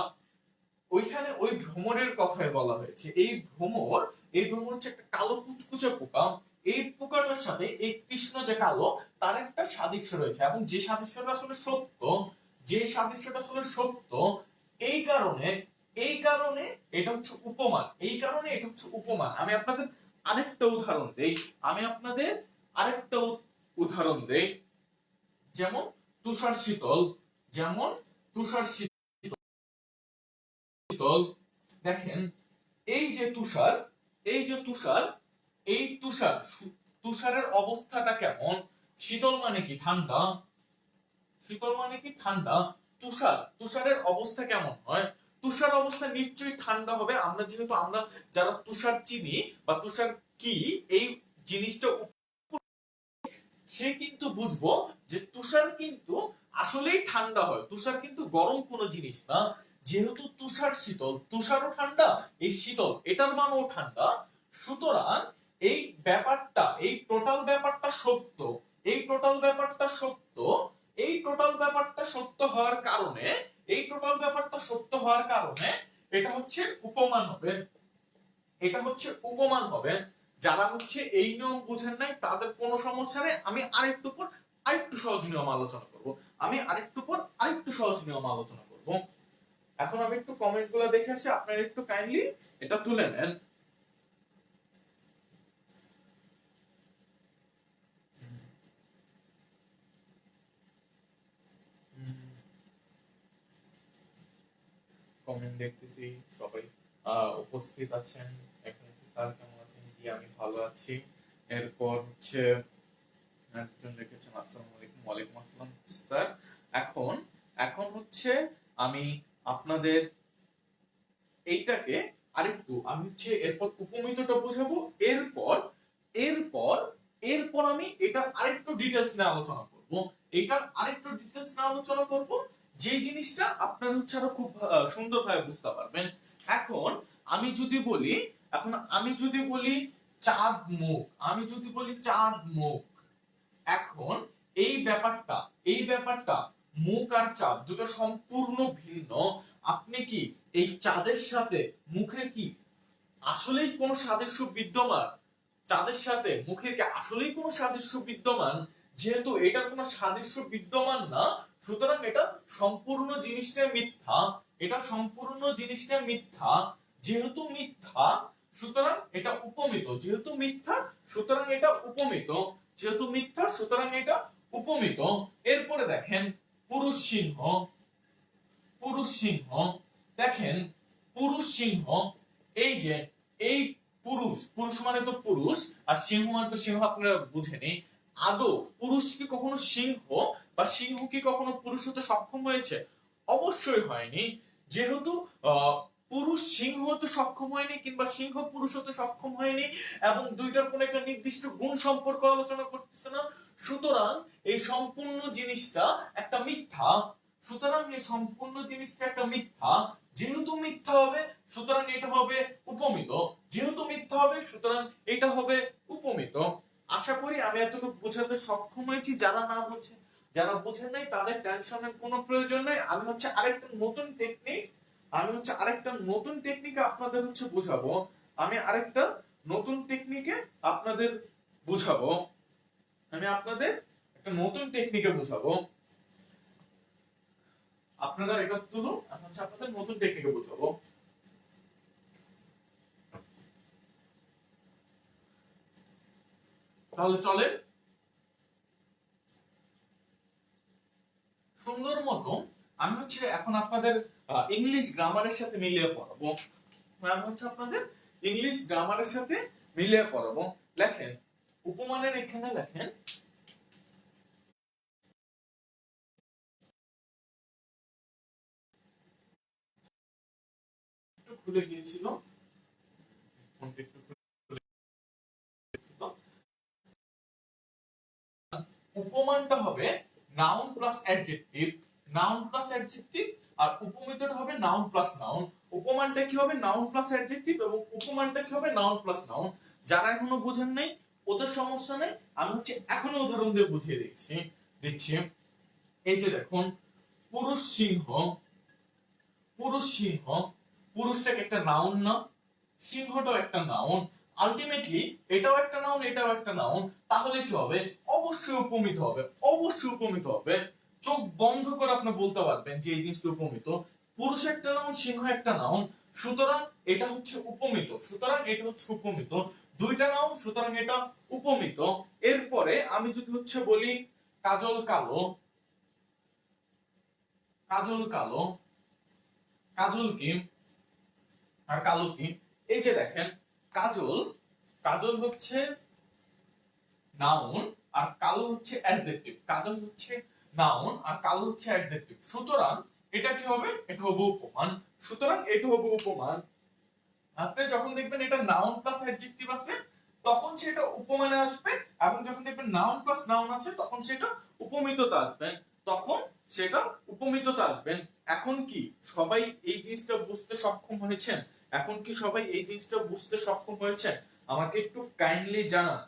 ওইখানে ওই ভ্রমরের কথাই বলা হয়েছে। এই ভ্রমর হচ্ছে একটা কালো কুচকুচে পোকা। এই পোকাটার সাথে এই কৃষ্ণ যে কালো, তার একটা সাদৃশ্য রয়েছে, এবং যে সাদৃশ্যটা আসলে সত্য, যে সাদৃশ্যটা আসলে সত্য, এই কারণে এটা হচ্ছে উপমান। এই কারণে এটা হচ্ছে উপমান। আমি আপনাদের আরেকটা উদাহরণ দেই, আমি আপনাদের আরেকটা উদাহরণ দেই, যেমন তুষার শীতল। যেমন তুষার শীতল, দেখেন এই যে তুষার, এই যে তুষার, এই তুষারের অবস্থাটা কেমন? শীতল মানে কি? ঠান্ডা। শীতল মানে কি? ঠান্ডা। তুষারের অবস্থা কেমন হয়? তুষার অবস্থা নিশ্চয়ই ঠান্ডা হবে। আমরা যারা তুষার চিনি বা তুষার কি এই জিনিসটা সে কিন্তু বুঝবো যে তুষার কিন্তু আসলেই ঠান্ডা হয়, তুষার কিন্তু গরম কোনো জিনিস না। যেহেতু তুষার শীতল, তুষারও ঠান্ডা, এই শীতল এটার মানও ঠান্ডা। সুতরাং এই ব্যাপারটা, এই টোটাল ব্যাপারটা সত্য, এই টোটাল ব্যাপারটা সত্য, এই টোটাল ব্যাপারটা সত্য হওয়ার কারণে, এই টোটাল ব্যাপারটা সত্য হওয়ার কারণে এটা হচ্ছে উপমান হবে, এটা হচ্ছে উপমান হবে। যারা হচ্ছে এই নিয়ম বুঝেন নাই তাদের কোনো সমস্যা নেই, আমি আরেকটু সহজ নিয়ম আলোচনা করব। আরেকটু সহজ নিয়ম আলোচনা করব। এখন আমি একটু কমেন্ট গুলো দেখে আসি, আপনারা একটু কাইন্ডলি এটা তুলে নেন। কমেন্ট দেখতেছি, সবাই উপস্থিত আছেন। এখন স্যার কেমন আছেন? জি আমি ভালো আছি। এরপর হচ্ছে একজন লিখেছেন আসসালামু আলাইকুম। ওয়ালাইকুম আসসালাম স্যার। এখন এখন হচ্ছে আমি আপনাদের এইটাকে আরেকটু, আমি হচ্ছে এরপর উপমিতটা বোঝাবো। এরপর এরপর এরপর আমি এটা আরেকটু ডিটেইলস নিয়ে আলোচনা করব। এটার আরেকটু ডিটেইলস নিয়ে আলোচনা করব, যে জিনিসটা আপনারা হচ্ছে আরো খুব সুন্দরভাবে বুঝতে পারবেন। এখন আমি যদি বলি, আমি যদি বলি চাঁদ মুখ, আমি যদি বলি চাঁদ মুখ, এখন এই ব্যাপারটা মুখ আর চাঁদ দুটো সম্পূর্ণ ভিন্ন। আপনি কি এই চাঁদের সাথে মুখে কি আসলেই কোনো সাদৃশ্য বিদ্যমান? চাঁদের সাথে মুখের কি আসলেই কোনো সাদৃশ্য বিদ্যমান? যেহেতু এটা কোনো সাদৃশ্য বিদ্যমান না, সুতরাং এটা সম্পূর্ণ জিনিসটা মিথ্যা। এটা সম্পূর্ণ জিনিসটা মিথ্যা। যেহেতু মিথ্যা, সুতরাং এটা উপমিত। যেহেতু মিথ্যা, সুতরাং এটা উপমিত। যেহেতু মিথ্যা, সুতরাং এটা উপমিত। এরপরে দেখেন পুরুষ সিংহ। পুরুষ সিংহ, দেখেন পুরুষ সিংহ, এই যে এই পুরুষ মানে তো পুরুষ, আর সিংহ মানে তো সিংহ, আপনারা বুঝেনি। আদৌ পুরুষ কি কখনো সিংহ, বা সিংহ কি কখনো পুরুষ হতে সক্ষম হয়েছে? অবশ্যই হয়নি। যেহেতু আহ, পুরুষ সিংহ হতে সক্ষম হয়নি, কিংবা সিংহ পুরুষ হতে সক্ষম হয়নি, এবং দুইটার কোনো একটা নির্দিষ্ট গুণ সম্পর্ক আলোচনা করতেছে না, সুতরাং এই সম্পূর্ণ জিনিসটা একটা মিথ্যা। সুতরাং এই সম্পূর্ণ জিনিসটা একটা মিথ্যা। যেহেতু মিথ্যা হবে, সুতরাং এটা হবে উপমিত। যেহেতু মিথ্যা হবে, সুতরাং এটা হবে উপমিত। আশা করি আমি এতটুকু বোঝাতে সক্ষম হয়েছি। যারা বুঝেন নাই তাদের টেনশনের কোনো প্রয়োজন নাই। আমি হচ্ছে আরেকটা নতুন টেকনিকে আপনাদের হচ্ছে বুঝাবো। আমি আরেকটা নতুন টেকনিকে আপনাদের বুঝাবো। আমি আপনাদের একটা নতুন টেকনিকে বুঝাবো। আপনারা এটা তুলুন, আমি হচ্ছে আপনাদের নতুন টেকনিকে বুঝাবো। তাহলে চলেন সুন্দর মতো আমি হচ্ছে এখন আপনাদের ইংলিশ গ্রামারের সাথে মিলিয়ে পড়াবো। আমি হচ্ছে আপনাদের ইংলিশ গ্রামারের সাথে মিলিয়ে পড়াবো। লেখেন উপমানের এখানে লেখেন খুলে গিয়েছিল, ফোনটা একটু খুলে গিয়েছিল। উপমানটা হবে noun plus adjective, noun plus adjective, আর উপমিতটা হবে নাউন প্লাস নাউন। উপমানটা কি হবে নাউন প্লাস অ্যাডজেক্টিভ এবং উপমানটা কি হবে নাউন প্লাস নাউন। যারা এখনো বোঝেন নাই ওদের সমস্যা নেই, আমি এখনো উদাহরণ দিয়ে বুঝিয়ে দিচ্ছি। এই যে দেখুন, পুরুষ সিংহ, পুরুষ সিংহ, পুরুষটাকে একটা নাউন না, সিংহটাও একটা নাউন, আলটিমেটলি এটাও একটা নাউন এটাও একটা নাউন, তাহলে কি হবে অবশ্যই উপমিত হবে, অবশ্যই উপমিত হবে। চোখ বন্ধ করে আপনি বলতে পারবেন যে এই জিনিসটা উপমিত। পুরুষ একটা নাউন সিংহ একটা নাউন, সুতরাং এটা হচ্ছে উপমিত, সুতরাং এটা হচ্ছে উপমিত। দুইটা নাউন সুতরাং এটা উপমিত। এরপরে আমি যদি বলি কাজল কালো, কাজল কালো, কাজল কি আর কালো কি, এই যে দেখেন কাজল, কাজল হচ্ছে নাউন আর কালো হচ্ছে অ্যাডজেক্টিভ, কাজল হচ্ছে নাউন আর কালো হচ্ছে অ্যাডজেক্টিভ, সুতরাং এটা কি হবে এটা হবে উপমান, সুতরাং এটা হবে উপমান। আপনি যখন দেখবেন এটা নাউন প্লাস অ্যাডজেক্টিভ আছে তখন সেটা উপমানে আসবে, এবং যখন দেখবেন নাউন প্লাস নাউন আছে তখন সেটা উপমিততে আসবে, তখন সেটা উপমিততে আসবেন। এখন কি সবাই এই জিনিসটা বুঝতে সক্ষম হয়েছেন? এখন কি সবাই এই জিনিসটা বুঝতে সক্ষম হয়েছেন? আমাকে একটু কাইন্ডলি জানান,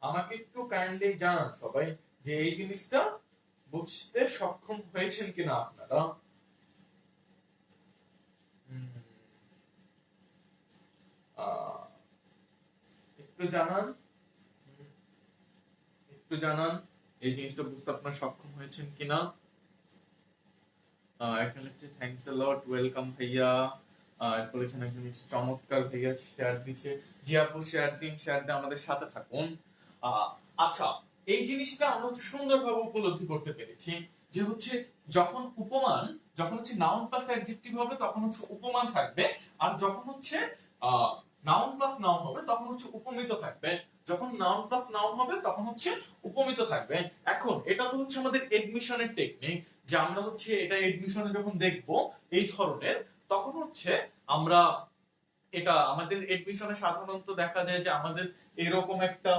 আমাকে একটু কাইন্ডলি জানান সবাই যে এই জিনিসটা বুঝতে সক্ষম হয়েছেন কিনা আপনারা। হুম, একটু জানান, একটু জানান এই জিনিসটা বুঝতে আপনারা সক্ষম হয়েছেন কিনা। একটা লিখছে থ্যাঙ্কস আ লট, ওয়েলকাম ভাইয়া। এরপর লিখছেন একজন লিখছে চমৎকার ভাইয়া, শেয়ার দিচ্ছে। জি আপু শেয়ার দিন, শেয়ার দিয়ে আমাদের সাথে থাকুন। আচ্ছা, এই জিনিসটা আমরা সুন্দরভাবে উপলব্ধি করতে পেরেছি যে যখন উপমান, যখন নাউন প্লাস অ্যাডজেক্টিভ হবে তখন উপমান থাকবে, আর যখন নাউন প্লাস নাউন হবে তখন উপমিত থাকবে, যখন নাউন প্লাস নাউন হবে তখন উপমিত থাকবে। এখন এটা তো আমাদের এডমিশনের টেকনিক, যে আমরা এটা এডমিশনে যখন দেখব এই ধরনের, তখন আমরা এটা আমাদের এডমিশনে সাধারণত দেখা যায় যে আমাদের এরকম একটা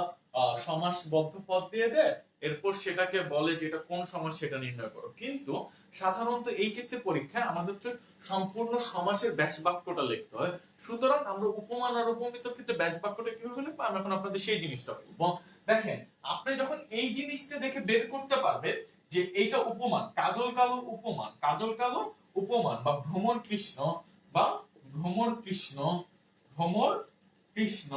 সমাসবদ্ধ পদ দিয়ে দেয়, এরপর সেটাকে বলে যে এটা কোন সমাস সেটা নির্ণয় করো, কিন্তু সাধারণত এইচএসসি পরীক্ষায় আমাদের সম্পূর্ণ সমাসের ব্যাস বাক্যটা লিখতে হয়, সুতরাং আমরা উপমান আর উপমিতর ক্ষেত্রে ব্যাস বাক্যটা কিভাবে লিখবো আমরা এখন আপনাদের সেই জিনিসটা বলবো। দেখেন, আপনি যখন এই জিনিসটা দেখে বের করতে পারবেন যে এইটা উপমান, কাজল কালো উপমান, কাজল কালো উপমান, বা ভ্রমর কৃষ্ণ, বা ভ্রমর কৃষ্ণ, ভ্রমর কৃষ্ণ,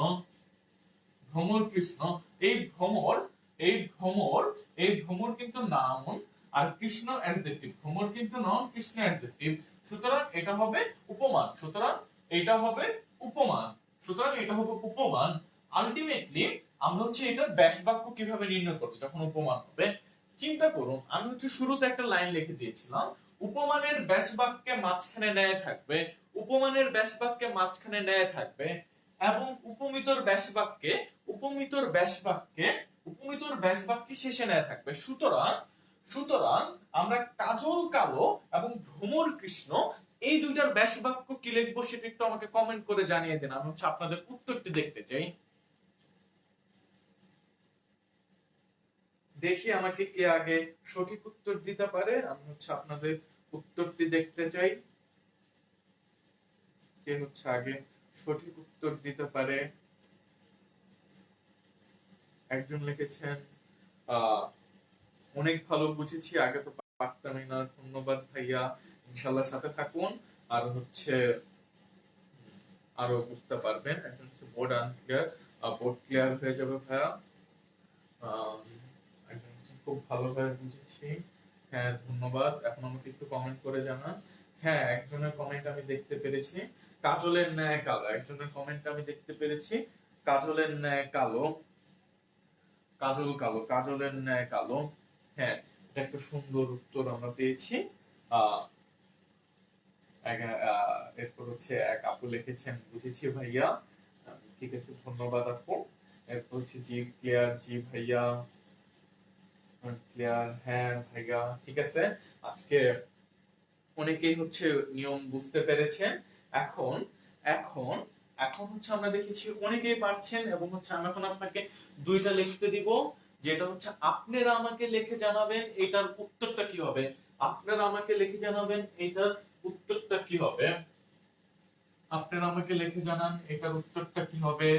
ভ্রমর কৃষ্ণ, এই ভ্রমর, এই ভ্রমর, এই ভ্রমর কিন্তু নাউন আর কৃষ্ণ অ্যাডজেক্টিভ, ভ্রমর কিন্তু নাউন কৃষ্ণ অ্যাডজেক্টিভ, সুতরাং এটা হবে উপমান, সুতরাং এটা হবে উপমান, সুতরাং এটা হবে উপমান। আলটিমেটলি আমরা এটার ব্যাস বাক্য কিভাবে নির্ণয় করব যখন উপমান হবে। চিন্তা করুন, আমি শুরুতে একটা লাইন লিখে দিয়েছিলাম, উপমানের ব্যাস বাক্যে মাঝখানে ন্যায় থাকবে, উপমানের ব্যাস বাক্যে মাঝখানে ন্যায় থাকবে, এবং উপমিতর ব্যাস বাক্যে, উপমিতর ব্যাস বাক্যে, উপমিতর ব্যাস বাক্যে শেষে ন্যায় থাকবে। সুতরাং, সুতরাং আমরা কাজল কালো এবং ভ্রমর কৃষ্ণ এই দুইটার ব্যাস বাক্য কি লিখবো সেটা একটু আমাকে কমেন্ট করে জানিয়ে দেন, আমি আপনাদের উত্তরটি দেখতে চাই। দেখি আমাকে কে আগে সঠিক উত্তর দিতে পারে, আমি আপনাদের উত্তরটি দেখতে চাই, কে আগে সঠিক উত্তর দিতে পারে। একজন লিখেছেন অনেক ভালো বুঝেছি, আগে তো পারতামই না, ধন্যবাদ ভাইয়া, ইনশাআল্লাহ সাথে থাকুন, আর আরো বুঝতে পারবেন। একজন বোর্ড আনক্লিয়ার, বোর্ড ক্লিয়ার হয়ে যাবে ভাইয়া। একজন খুব ভালোভাবে বুঝেছি, হ্যাঁ ধন্যবাদ, এখন আমাকে একটু কমেন্ট করে জানান। হ্যাঁ, একজনের কমেন্ট আমি দেখতে পেরেছি, কাজলের ন্যায় কালো, একজনের কমেন্ট আমি দেখতে পেরেছি, কাজলের ন্যায় কালো, কাজল কালো, কাজলের ন্যায় কালো। হ্যাঁ, এটা একটা সুন্দর উত্তর আমরা পেয়েছি। এরপর এক আপু লিখেছেন বুঝেছি ভাইয়া, ঠিক আছে ধন্যবাদ আপু। এরপর জি ক্লিয়ার, জি ভাইয়া ক্লিয়ার, হ্যাঁ ভাইয়া ঠিক আছে। আজকে অনেকেই নিয়ম বুঝতে পেরেছেন। এখন এখন এখন হচ্ছে আমরা দেখেছি অনেকেই পারছেন, এবং হচ্ছে আমি এখন আপনাকে দুইটা লিখতে দিব, যেটা হচ্ছে আপনারা আমাকে লিখে জানাবেন এটার উত্তরটা কি হবে। আপনারা আমাকে লিখে জানাবেন এটার উত্তরটা কি হবে। আপনারা আমাকে লিখে জানান এটার উত্তরটা কি হবে।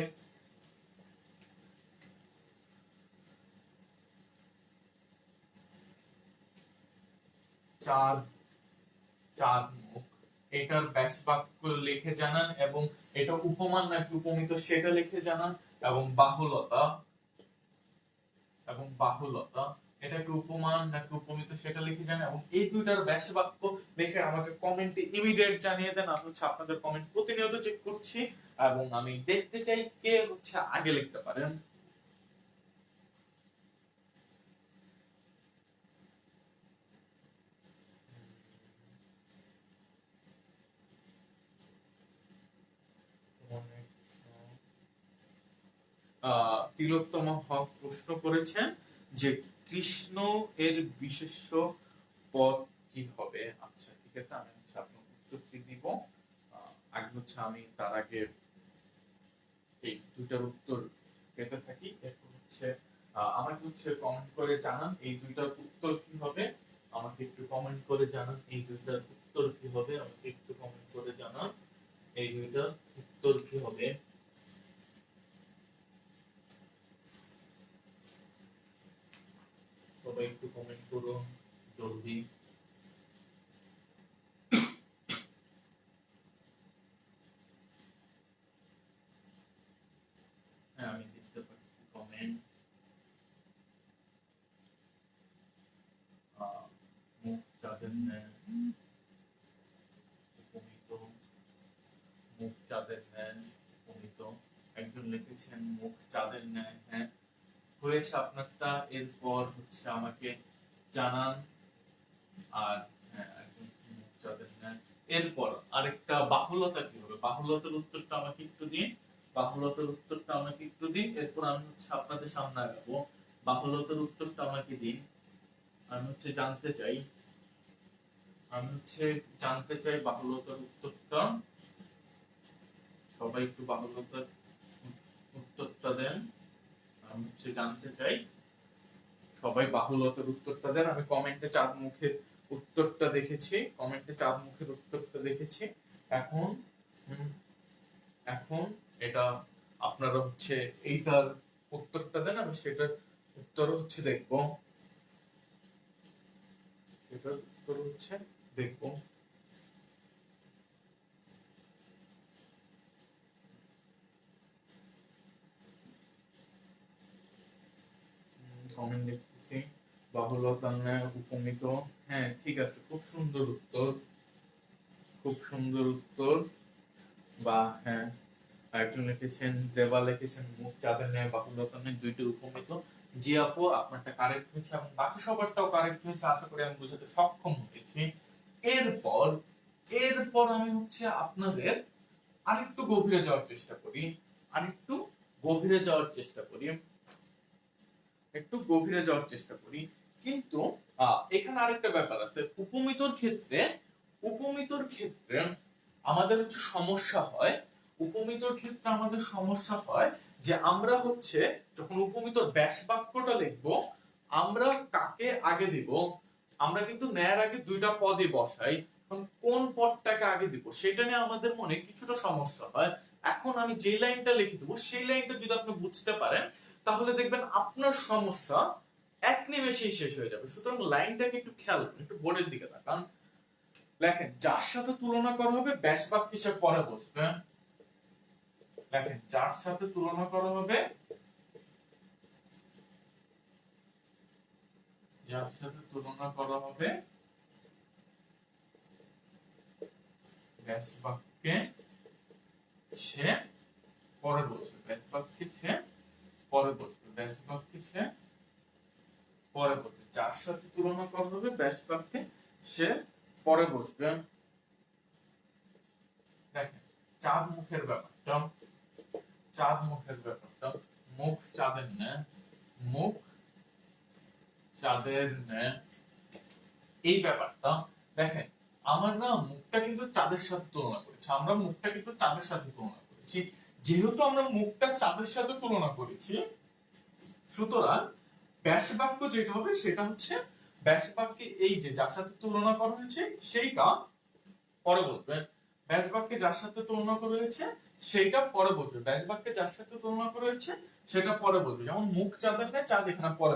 চার চার মুখ, এটার ব্যাস বাক্য লিখে জানান, এবং এটা উপমান নাকি উপমিত সেটা লিখে জানান, এবং বাহুলতা এটা কি উপমান নাকি উপমিত সেটা লিখে জানান, এবং এই দুইটার ব্যাস বাক্য লিখে আমাকে কমেন্টে ইমিডিয়েট জানিয়ে দেন। আমি হচ্ছে আপনাদের কমেন্ট প্রতিনিয়ত চেক করছি, এবং আমি দেখতে চাই কে হচ্ছে আগে লিখতে পারেন। তিলোত্তম হক প্রশ্ন করেছেন যে কৃষ্ণ এর বিশেষ্য পদ কি হবে। আচ্ছা ঠিক আছে, আমি হচ্ছে আপনার উত্তরটি দিব। আগে হচ্ছে আমি তার আগে এই দুইটার উত্তর পেতে থাকি, এরপর হচ্ছে আমাকে হচ্ছে কমেন্ট করে জানান এই দুইটার উত্তর কি হবে। আমাকে একটু কমেন্ট করে জানান এই দুইটার উত্তর কি হবে। আমাকে একটু কমেন্ট করে জানান এই দুইটার উত্তর কি হবে। সবাই একটু কমেন্ট করুন জলদি। হ্যাঁ আমি দেখতে পাচ্ছি কমেন্ট। মুখ চাঁদের ন্যায় উপমিত, মুখ চাঁদের ন্যায় উপমিত। একজন লিখেছেন মুখ চাঁদের ন্যায়, হ্যাঁ হয়েছে আপনারটা। এরপর হচ্ছে আমাকে জানান। আর হ্যাঁ একজন মুখ চাঁদের ন্যায়। এরপর আরেকটা বাহুলতা কি হবে, বাহুলতার উত্তরটা আমাকে একটু দিন। বাহুলতার উত্তরটা আমাকে একটু দিন, এরপর আমি হচ্ছে আপনাদের সামনে আগাবো। বাহুলতার উত্তরটা আমাকে দিন। আমি হচ্ছে জানতে চাই, বাহুলতার উত্তরটা। সবাই একটু বাহুলতার উত্তরটা দেন। আমি হচ্ছে জানতে চাই, সবাই বাহুলতার উত্তরটা দেন। আমি কমেন্টে চার মুখের উত্তরটা দেখেছি, এখন এখন এটা আপনারা হচ্ছে এইটার উত্তরটা দেন, আমি সেটার উত্তর হচ্ছে দেখবো। এটার উত্তর হচ্ছে দেখবো। কমেন্ট দেখতেছি, বাহুলতা ন্যায় উপমিত। হ্যাঁ ঠিক আছে, খুব সুন্দর উত্তর, খুব সুন্দর উত্তর। বা হ্যাঁ একজন লিখেছেন, জেবা লিখেছেন মুখ চাঁদের ন্যায় বাহুলতা ন্যায় দুইটি উপমিত। জি আপু আপনারটা কারেক্ট হয়েছে, এবং বাকি সবারটাও কারেক্ট হয়েছে, আশা করি আমি বুঝাতে সক্ষম হয়েছি। এরপর এরপর আমি হচ্ছে আপনাদের আরেকটু গভীরে যাওয়ার চেষ্টা করি, আরেকটু গভীরে যাওয়ার চেষ্টা করি, একটু গভীরে যাওয়ার চেষ্টা করি। কিন্তু এখানে আরেকটা ব্যাপার আছে, উপমিতর ক্ষেত্রে আমাদের হচ্ছে সমস্যা হয়। উপমিতর ক্ষেত্রে আমাদের সমস্যা হয় যে আমরা হচ্ছে যখন উপমিতর ব্যাস বাক্যটা লিখবো, আমরা কাকে আগে দিব। আমরা কিন্তু ন্যায়ের আগে দুইটা পদই বসাই, এখন কোন পদটাকে আগে দিব সেটা নিয়ে আমাদের মনে কিছুটা সমস্যা হয়। এখন আমি যে লাইনটা লিখে দেবো সেই লাইনটা যদি আপনি বুঝতে পারেন, তাহলে দেখবেন আপনার সমস্যা এক নিমেষেই শেষ হয়ে যাবে। সুতরাং লাইনটাকে একটু খেয়াল করুন, একটু বোর্ডের দিকে তাকান। লেখেন যার সাথে তুলনা করা হবে ব্যাস বাক্য হিসেবে পরে বসবে। লেখেন যার সাথে তুলনা করা হবে, যার সাথে তুলনা করা হবে ব্যাস বাক্যে সে পরে বসবে, ব্যাস বাক্যে সে পরে বসবে, ব্যাস বাক্যে সে পরে বসবে। যার সাথে তুলনা করা হবে ব্যাস বাক্যে সে পরে বসবে। দেখেন চাঁদ মুখের ব্যাপারটা, মুখ চাঁদের ন্যায়, মুখ চাঁদের ন্যায়, এই ব্যাপারটা দেখেন আমরা মুখটা কিন্তু চাঁদের সাথে তুলনা করেছি, আমরা মুখটা কিন্তু চাঁদের সাথে তুলনা করেছি। যেহেতু আমরা মুখটা চাঁদের সাথে তুলনা করেছি, সুতরাং ব্যাস বাক্য যেটা হবে সেটা হচ্ছে ব্যাস বাক্যে এই যে যার সাথে তুলনা করা হয়েছে সেইটা পরে বলবে। ব্যাস বাক্যে যার সাথে তুলনা করা হয়েছে সেটা পরে বলবে। ব্যাস বাক্যে যার সাথে তুলনা করা হয়েছে সেটা পরে বলবে। যেমন মুখ চাঁদের নেই, চাঁদ এখানে পরে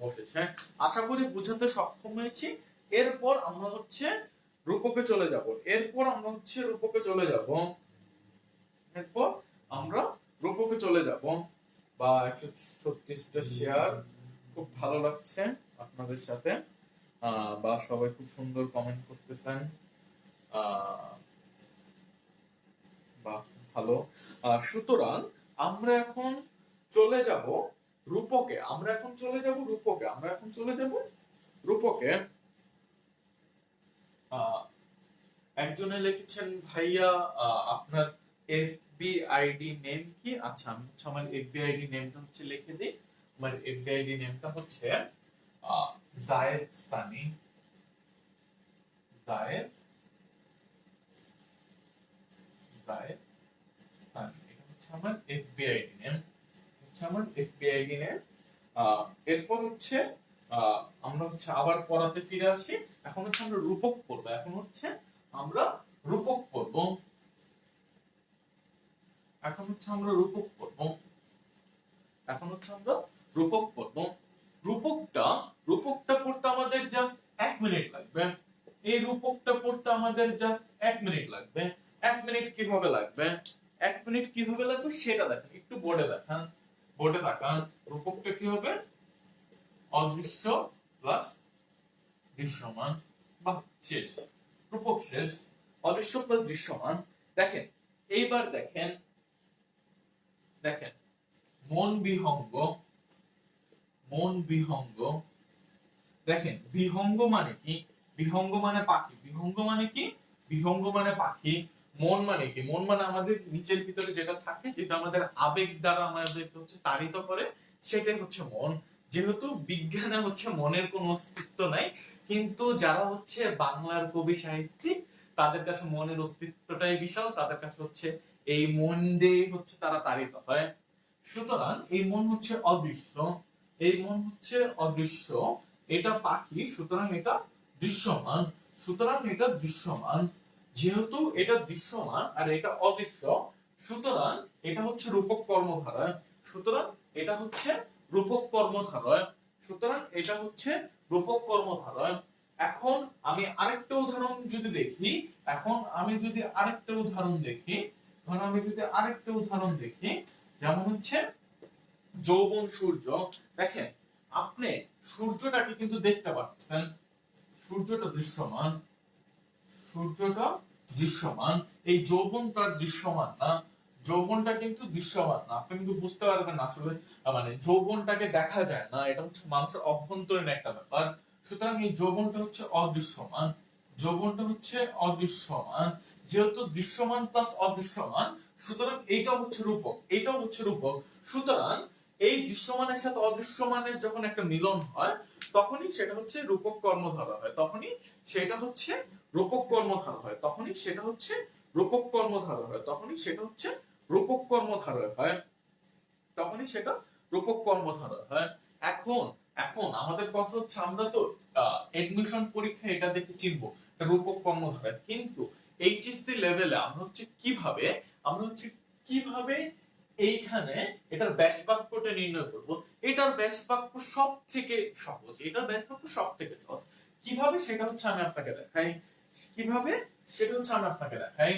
বসেছে। আশা করি বুঝাতে সক্ষম হয়েছি। এরপর আমরা হচ্ছে রূপকে চলে যাব। এরপর আমরা হচ্ছে রূপকে চলে যাব। এরপর আমরা রূপকে চলে যাব। বা 136টা শেয়ার, খুব ভালো লাগছে আপনাদের সাথে। বা সবাই খুব সুন্দর কমেন্ট করতেছেন। বা ভালো। সুতরাং আমরা এখন চলে যাব রূপকে। আমরা এখন চলে যাব রূপকে। আমরা এখন চলে যাব রূপকে। একজনে লিখেছেন ভাইয়া আপনার এফবিআইডি নেম কি? আচ্ছা, আমি হচ্ছে আমার এফবিআইডি নেমটা হচ্ছে লিখে দিই। আমার এফবিআইডি নেমটা হচ্ছে জায়েদ সানি। জায়েদ সানি, এটা হচ্ছে আমার এফবিআইডি নেম। হচ্ছে আমার এফবিআইডি নেম। এরপর হচ্ছে আমরা হচ্ছে আবার পড়াতে ফিরে আসি। এখন হচ্ছে আমরা রূপক পড়বো। এখন হচ্ছে আমরা রূপক পড়বো। এখন হচ্ছে আমরা রূপক পড়বো। এখন হচ্ছে আমরা রূপক পড়বো। রূপকটা পড়তে আমাদের জাস্ট 1 মিনিট লাগবে। এই রূপকটা পড়তে আমাদের জাস্ট 1 মিনিট লাগবে। 1 মিনিট কিভাবে লাগবে? 1 মিনিট কিভাবে লাগবে সেটা দেখেন, একটু বোর্ডে দেখান। বোর্ডে তাকান। রূপকটা কি হবে? অদৃশ্য প্লাস দৃশ্যমান। বা শেষ। রূপক শেষ। অদৃশ্য প্লাস দৃশ্যমান। দেখেন, এইবার দেখেন মন বিহঙ্গ। মন বিহঙ্গ। দেখেন বিহঙ্গ মানে কি? বিহঙ্গ মানে পাখি। বিহঙ্গ মানে কি? বিহঙ্গ মানে পাখি। মন মানে কি? মন মানে আমাদের নিচের ভিতরে যেটা থাকে, যেটা আমাদের আবেগ দ্বারা আমাদের হচ্ছে তাড়িত করে, সেটাই হচ্ছে মন। যেহেতু বিজ্ঞানে হচ্ছে মনের কোনো অস্তিত্ব নাই, কিন্তু যারা হচ্ছে বাংলার কবি সাহিত্যিক তাদের কাছে মনের অস্তিত্বটাই বিশাল। তাদের কাছে হচ্ছে এই মন দিয়ে হচ্ছে তারা তাড়িত হয়। সুতরাং এই মন হচ্ছে অদৃশ্য। এই মন হচ্ছে অদৃশ্য। এটা পাখি, সুতরাং এটা দৃশ্যমান। সুতরাং এটা দৃশ্যমান। যেহেতু এটা দৃশ্যমান আর এটা অদৃশ্য, সুতরাং এটা হচ্ছে রূপক কর্মধারয়। সুতরাং এটা হচ্ছে রূপক কর্মধারয়। সুতরাং এটা হচ্ছে রূপক কর্মধারয়। এখন আমি আরেকটা উদাহরণ যদি দেখি, যেমন হচ্ছে যৌবন সূর্য। দেখেন, আপনি সূর্যটাকে কিন্তু দেখতে পাচ্ছেন। সূর্যটা দৃশ্যমান। সূর্যটা দৃশ্যমান। এই যৌবনটা দৃশ্যমান না। যৌবনটা কিন্তু দৃশ্যমান না। আপনি কিন্তু বুঝতে পারবেন না আসলে, মানে যৌবনটাকে দেখা যায় না। এটা হচ্ছে মানুষের অভ্যন্তরীণ একটা ব্যাপার। সুতরাং এই যৌবনটা হচ্ছে অদৃশ্যমান। যৌবনটা হচ্ছে অদৃশ্যমান। যেহেতু দৃশ্যমান প্লাস অদৃশ্যমান, সুতরাং এইটাও হচ্ছে রূপক। এইটাও হচ্ছে রূপক। সুতরাং এই দৃশ্যমানের সাথে অদৃশ্যমানের যখন একটা মিলন হয়, তখনই সেটা হচ্ছে রূপক কর্মধারা হয়। তখনই সেটা হচ্ছে রূপক কর্মধারা হয়। তখনই সেটা হচ্ছে রূপক কর্মধারা হয়। তখনই সেটা হচ্ছে রূপক কর্মধারা হয়। তখনই সেটা রূপক কর্মধারা হয়। এখন এখন আমাদের কথা হচ্ছে, আমরা তো এডমিশন পরীক্ষা এটা দেখে চিনবো রূপক কর্মধারা, কিন্তু এইচএসসি লেভেলে আমরা হচ্ছে কিভাবে এইখানে এটার ব্যাস বাক্যটা নির্ণয় করব। এটার ব্যাস বাক্য সব থেকে সহজ। এটার ব্যাস বাক্য সব থেকে সহজ। কিভাবে সেটা হচ্ছে আমি আপনাকে দেখাই। কিভাবে সেটা হচ্ছে আমি আপনাকে দেখাই।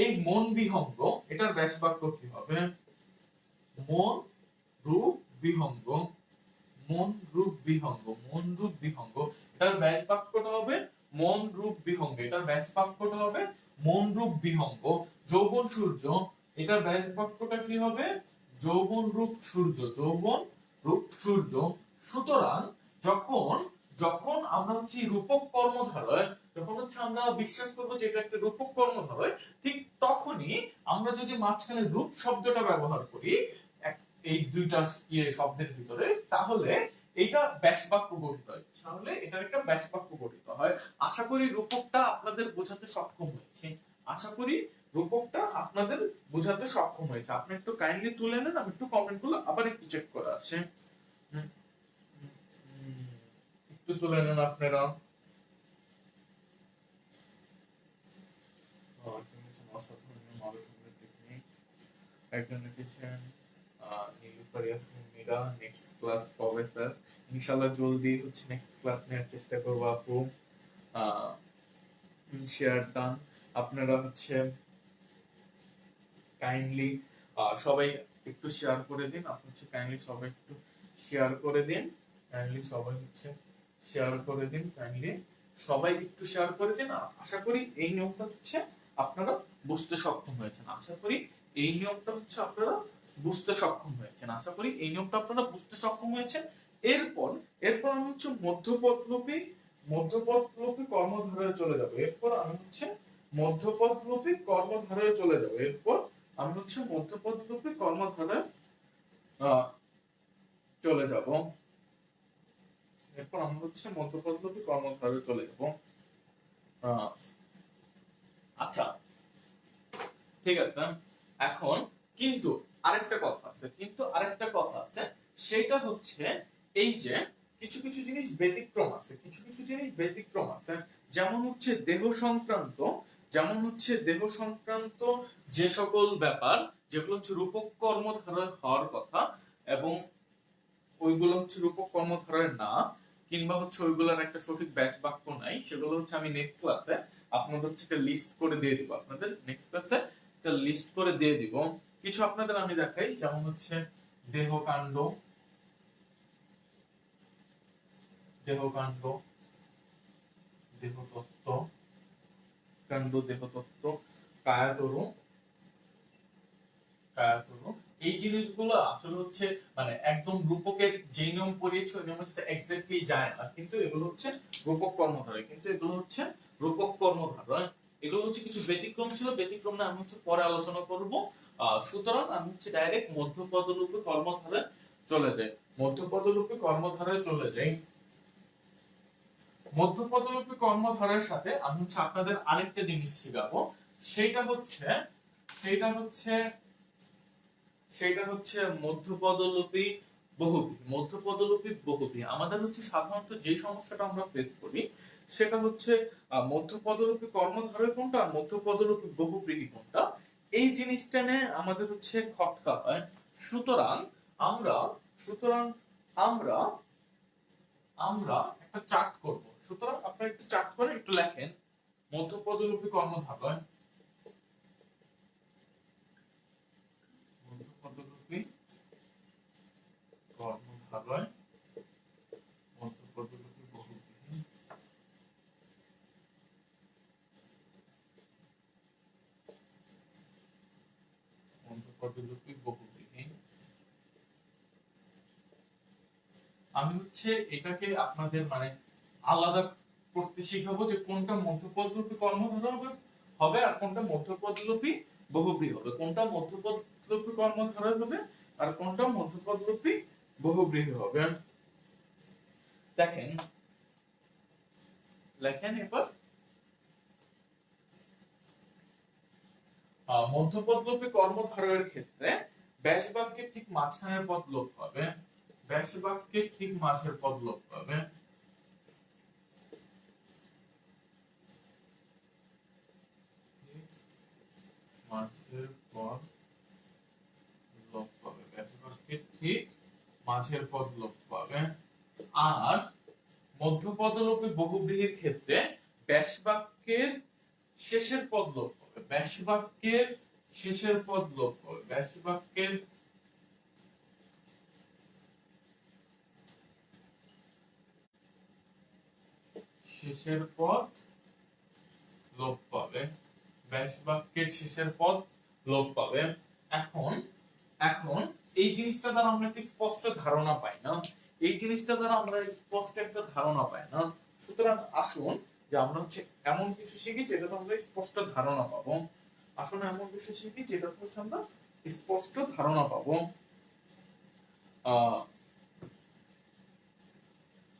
এই মন বিহঙ্গ, এটার ব্যাস বাক্য কি হবে? মন রূপ বিহঙ্গ। মন রূপ বিহঙ্গ। মন রূপ বিহঙ্গ। এটার ব্যাস বাক্যটা হবে মন রূপ বিহঙ্গ। এটার ব্যাস বাক্যটা হবে মন রূপ বিহঙ্গ। যৌবন সূর্য, এটার ব্যাস বাক্যটা কি হবে? যৌবন রূপ সূর্য। যৌবন রূপ সূর্য। সুতরাং যখন যখন আমরা হচ্ছে রূপক কর্মধারয়, যখন হচ্ছে আমরা বিশ্বাস করবো যে এটা একটা রূপক কর্মধারয়, ঠিক তখনই আমরা যদি মাঝখানে রূপ শব্দটা ব্যবহার করি এই দুইটা শব্দের ভিতরে, তাহলে এইটা ব্যাস বাক্য গঠিত হয়, তাহলে এটার একটা ব্যাস বাক্য গঠিত হয়। আশা করি রূপকটা আপনাদের বোঝাতে সক্ষম হয়েছে, আশা করি রূপকটা আপনাদের বোঝাতে সক্ষম হয়েছে। আপনি একটু কাইন্ডলি তুলে নেন, আমি একটু কমেন্ট গুলো আবার একটু চেক করে আসি। একটু তুলে নেন আপনারা। একজন লিখেছেন নীলুফার ইয়াসমিন মীরা, নেক্সট ক্লাস কবে স্যার? ইনশাআল্লাহ জলদি হচ্ছে নেক্সট ক্লাস নেওয়ার চেষ্টা করবো আপু। Share done. আপনারা হচ্ছে কাইন্ডলি সবাই একটু শেয়ার করে দিন, আপনি হচ্ছে কাইন্ডলি সবাই একটু শেয়ার করে দিন, কাইন্ডলি সবাই হচ্ছে শেয়ার করে দিন, কাইন্ডলি সবাই একটু শেয়ার করে দিন। আশা করি এই নিয়মটা হচ্ছে আপনারা বুঝতে সক্ষম হয়েছেন, আশা করি এই নিয়মটা হচ্ছে আপনারা বুঝতে সক্ষম হয়েছেন, আশা করি এই নিয়মটা আপনারা বুঝতে সক্ষম হয়েছেন। এরপর এরপর আমি হচ্ছে মধ্যপদলোপী কর্মধারয়ে চলে যাব। এরপর আমি হচ্ছে মধ্যপদলোপী কর্মধারয়ে চলে যাব। এরপর আমি হচ্ছে মধ্যপদলোপী কর্মধারয়ে চলে যাব। এরপর আমরা হচ্ছে মধ্যপদলোপী কর্মধারয়ে চলে যাব। আচ্ছা, ঠিক আছে। এখন কিন্তু আরেকটা কথা আছে, সেটা হচ্ছে এই যে কিছু কিছু জিনিস ব্যতিক্রম আছে, যেমন হচ্ছে দেহ সংক্রান্ত যে সকল ব্যাপার যেগুলো হচ্ছে রূপক কর্মধারয় হওয়ার কথা এবং ওইগুলো হচ্ছে রূপক কর্মধারয় না, কিংবা হচ্ছে ওইগুলোর একটা সঠিক ব্যাস বাক্য নাই, সেগুলো হচ্ছে আমি নেক্সট ক্লাসে আপনাদের হচ্ছে একটা লিস্ট করে দিয়ে দিব, আপনাদের নেক্সট ক্লাসে একটা লিস্ট করে দিয়ে দিব। কিছু আপনাদের আমি দেখাই, যেমন হচ্ছে দেহকাণ্ড, দেহতত্ত্ব, দেহতত্ত্ব, কায়াতরু, এই জিনিসগুলো আসলে হচ্ছে মানে একদম রূপকের যে নিয়ম পড়িয়েছে ওই নিয়মের সাথে এক্স্যাক্টলি যায় না, কিন্তু এগুলো হচ্ছে রূপক কর্মধারয়, এগুলো হচ্ছে কিছু ব্যতিক্রম ছিল, ব্যতিক্রম না আমি হচ্ছে পরে আলোচনা করব। সুতরাং আমি হচ্ছে ডাইরেক্ট মধ্যপদলোপী কর্মধারয় চলে যাই। মধ্যপদলোপী কর্মধারয়ের সাথে আমি হচ্ছে আপনাদের আরেকটা জিনিস শিখাবো, সেটা হচ্ছে মধ্যপদলোপী বহুব্রীহি। আমাদের হচ্ছে সাধারণত যে সমস্যাটা আমরা ফেস করি সেটা হচ্ছে মধ্যপদলোপী কর্মধারয় কোনটা আর মধ্যপদলোপী বহুব্রীহি কোনটা, এই জিনিসটা নিয়ে আমাদের হচ্ছে খটকা হয়। সুতরাং আমরা আমরা আমরা একটা চার্ট করব। সুতরাং আপনারা একটু চার্ট করে একটু লেখেন মধ্যপদলোপী কর্মধারয়, মধ্যপদলোপী বহুব্রীহি, মধ্যপদলোপী বহুব্রীহি। আমি হচ্ছে এটাকে আপনাদের মানে আলাদা করতে শিখাবো যে কোনটা মধ্যপদলোপী কর্মধারয় হবে আর কোনটা মধ্যপদলোপী বহুব্রীহি হবে, কোনটা মধ্যপদলোপী কর্মধারয় হবে আর কোনটা মধ্যপদলোপী বহুব্রীহি হবে। লেখেন এবার মধ্যপদলোপী কর্মধারয়ের ক্ষেত্রে ব্যাস বাক্যের ঠিক মাঝখানের পদ লোপ পাবে, ব্যাস বাক্যের ঠিক মাঝের পদ লোপ পাবে। মাঝের পদ লোপ পাবে, ব্যাস বাক্যের ঠিক মাঝের পদ লোপ পাবে। আর মধ্যপদলোপী বহুব্রীহির ক্ষেত্রে ব্যাস বাক্যের শেষের পদ লোপ পাবে, ব্যাস বাক্যের শেষের পদ লোপ পাবে, ব্যাস বাক্যের শেষের পদ লোপ পাবে, ব্যাস বাক্যের শেষের পদ লোপ পাবে। এখন এখন এই জিনিসটা দ্বারা আমরা একটা স্পষ্ট ধারণা পাই না, সুতরাং আসুন যে আমরা হচ্ছে এমন কিছু শিখি যেটা আমরা স্পষ্ট ধারণা পাবো,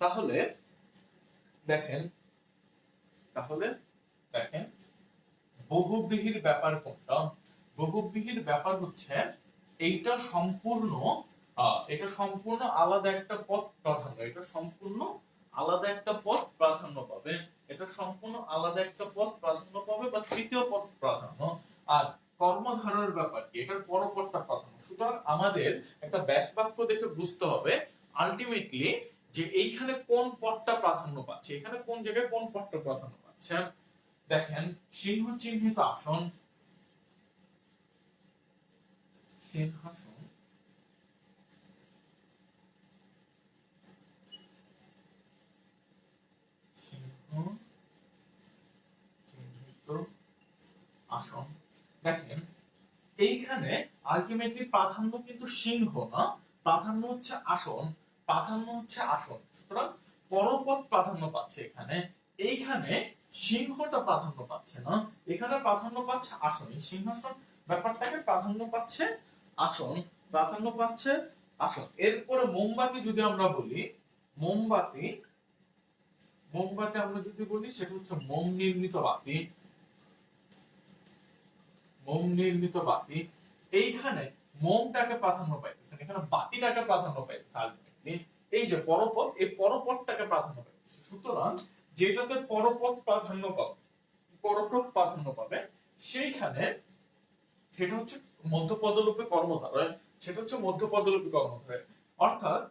তাহলে দেখেন তাহলে দেখেন বহুব্রীহির ব্যাপার কোনটা? বহুব্রীহির ব্যাপার হচ্ছে এটা সম্পূর্ণ আলাদা একটা পদ প্রাধান্য, এটা সম্পূর্ণ আলাদা একটা পদ প্রাধান্য পাবে, এটা সম্পূর্ণ আলাদা একটা পদ প্রাধান্য পাবে বা তৃতীয় পদ প্রাধান্য। আর কর্মধারয়ের ব্যাপার কি? এটার পরপদটা প্রাধান্য। সুতরাং আমাদের একটা ব্যাস বাক্য দেখে বুঝতে হবে আলটিমেটলি যে এইখানে কোন পদটা প্রাধান্য পাচ্ছে, এখানে কোন জায়গায় কোন পদটা প্রাধান্য পাচ্ছে। দেখেন সিংহ চিহ্নিত আসন, সিংহাসন, সিংহ চিহ্নিত আসন। দেখেন এইখানে আলটিমেটলি প্রাধান্য কিন্তু সিংহ না, প্রাধান্য হচ্ছে আসন, প্রাধান্য হচ্ছে আসন। সুতরাং পরপদ প্রাধান্য পাচ্ছে এখানে, এইখানে সিংহটা প্রাধান্য পাচ্ছে না, এখানে প্রাধান্য পাচ্ছে আসন। এই সিংহাসন ব্যাপারটাকে প্রাধান্য পাচ্ছে আসন, প্রাধান্য পাচ্ছে আসন। এরপরে মোমবাতি যদি আমরা বলি, মোমবাতি, মোমবাতি আমরা যদি বলি সেটা হচ্ছে মোম নির্মিত বাতি, মোম নির্মিত বাতি। এইখানে মোমটাকে প্রাধান্য পাইতেছে, এখানে বাতিটাকে প্রাধান্য পাইতেছে আলটিমেটলি। এই যে পরপদ, এই পরপদটাকে প্রাধান্য পাইতেছে। সুতরাং যেটাতে পরপদ প্রাধান্য পাবে, পরপদ প্রাধান্য পাবে সেইখানে সেটা হচ্ছে মধ্যপদলোপী কর্মধারয়, সেটা হচ্ছে মধ্যপদলোপী কর্মধারয়। অর্থাৎ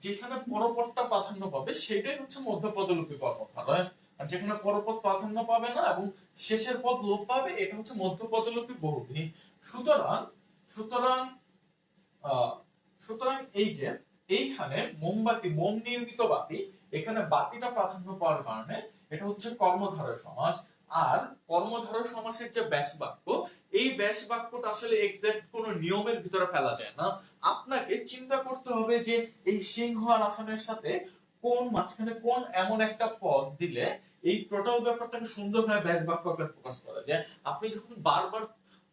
যেখানে পরপদটা প্রাধান্য পাবে সেটাই হচ্ছে মধ্যপদলোপী কর্মধারয়, আর যেখানে পরপদ প্রাধান্য পাবে না এবং শেষের পদ লোপ পাবে এটা হচ্ছে মধ্যপদলোপী বহুব্রীহি। সুতরাং সুতরাং সুতরাং এই যে এইখানে মোমবাতি, মোম নির্মিত বাতি, এখানে বাতিটা প্রাধান্য পাওয়ার কারণে এটা হচ্ছে কর্মধারয় সমাস। আর কর্মধারয় সমাসের যে ব্যাস বাক্য, এই ব্যাস বাক্যটা আসলে এক্সাক্ট কোনো নিয়মের ভিতরে ফেলা যায় না। আপনাকে চিন্তা করতে হবে যে এই সিংহ আর আসনের সাথে কোন মাঝখানে কোন এমন একটা পদ দিলে এই টোটাল ব্যাপারটাকে সুন্দরভাবে ব্যাস বাক্য আকারে প্রকাশ করা যায়। আপনি যখন বারবার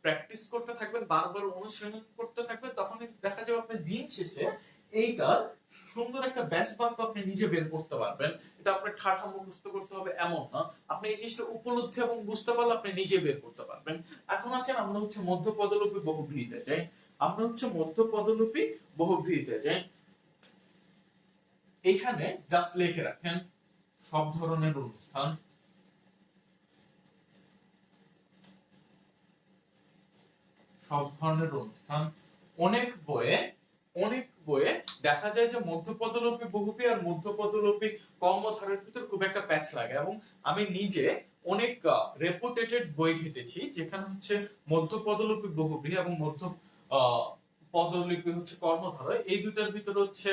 প্র্যাকটিস করতে থাকবেন, বারবার অনুশীলন করতে থাকবেন, তখন দেখা যাবে আপনি দিন শেষে এইটার সুন্দর একটা ব্যাস বাক্য আপনি নিজে বের করতে পারবেন। এটা আপনার ঠাঠা মুখস্থ করতে হবে এমন না, আপনি এই জিনিসটা উপলব্ধি এবং বুঝতে পারলে আপনি নিজে বের করতে পারবেন। এখন আছেন আমরা হচ্ছে মধ্যপদলোপী বহুব্রীহিতে যাই, আমরা হচ্ছে মধ্যপদলোপী বহুব্রীহিতে যাই। এখানে জাস্ট লিখে রাখেন সব ধরনের অনুষ্ঠান, সব ধরনের অনুষ্ঠান। অনেক বইয়ে দেখা যায় যে মধ্যপদলোপী বহুব্রীহি আর মধ্যপদলোপী কর্মধারয়ের ভিতর খুব একটা প্যাচ লাগে, এবং আমি নিজে অনেক রেপুটেটেড বই ঘেটেছি যেখানে হচ্ছে মধ্যপদলোপী বহুব্রীহি এবং মধ্য পদলিপি হচ্ছে কর্মধারয়, এই দুটার ভিতরে হচ্ছে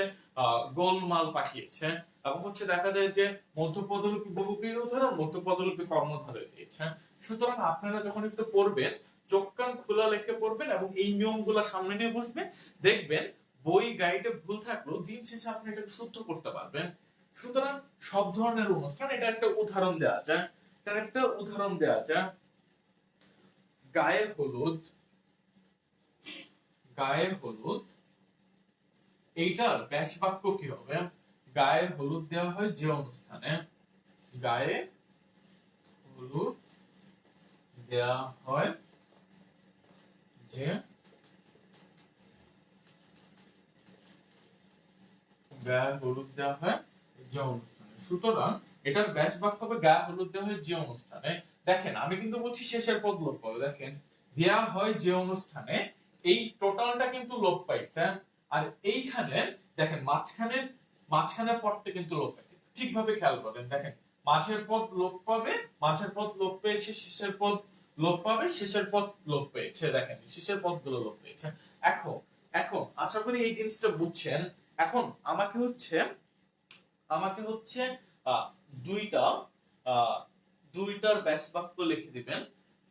গোলমাল পাঠিয়েছে, এবং হচ্ছে দেখা যায় যে মধ্যপদলিপি বহুব্রীহির উদাহরণ, মধ্যপদলিপি কর্মধারয় দিয়েছে। সুতরাং আপনারা যখন একটু পড়বেন চোখ কান খোলা লেখে পড়বেন এবং এই নিয়মগুলো সামনে নিয়ে বসবেন, দেখবেন বই গাইডে ভুল থাকলেও দিন শেষে আপনি এটাকে শুদ্ধ করতে পারবেন। সুতরাং সব ধরনের অনুষ্ঠান, এটা একটা উদাহরণ দেওয়া যায়, এটার একটা উদাহরণ দেওয়া যায়। গায়ে হলুদ, গায়ে হলুদ, এইটার ব্যাস বাক্য কি হবে? গায়ে হলুদ দেওয়া হয় যে অনুষ্ঠানে, গায়ে হলুদ দেওয়া হয় যে, গায়ে হলুদ দেওয়া হয় যে অনুষ্ঠানে। সুতরাং এটার ব্যাস বাক্য হবে গায়ে হলুদ দেওয়া হয় যে অনুষ্ঠানে। দেখেন আমি কিন্তু বলছি শেষের পদ লোপ পাবে, দেখেন দেওয়া হয় যে অনুষ্ঠানে, এই টোটালটা কিন্তু লোপ পাইছে। আর এইখানে দেখেন মাঝখানের পদটা কিন্তু লোপ পাইছে, ঠিকভাবে খেয়াল করেন। দেখেন মাঝের পদ লোপ পাবে, মাঝের পদ লোপ পেয়েছে, শেষের পদ লোপ পাবে, শেষের পদ লোপ পেয়েছে। দেখেন শেষের পদগুলো লোপ পেয়েছে। এখন এখন আশা করি এই জিনিসটা বুঝছেন। এখন আমাকে হচ্ছে দুইটা দুইটার ব্যাস বাক্য লিখে দিবেন।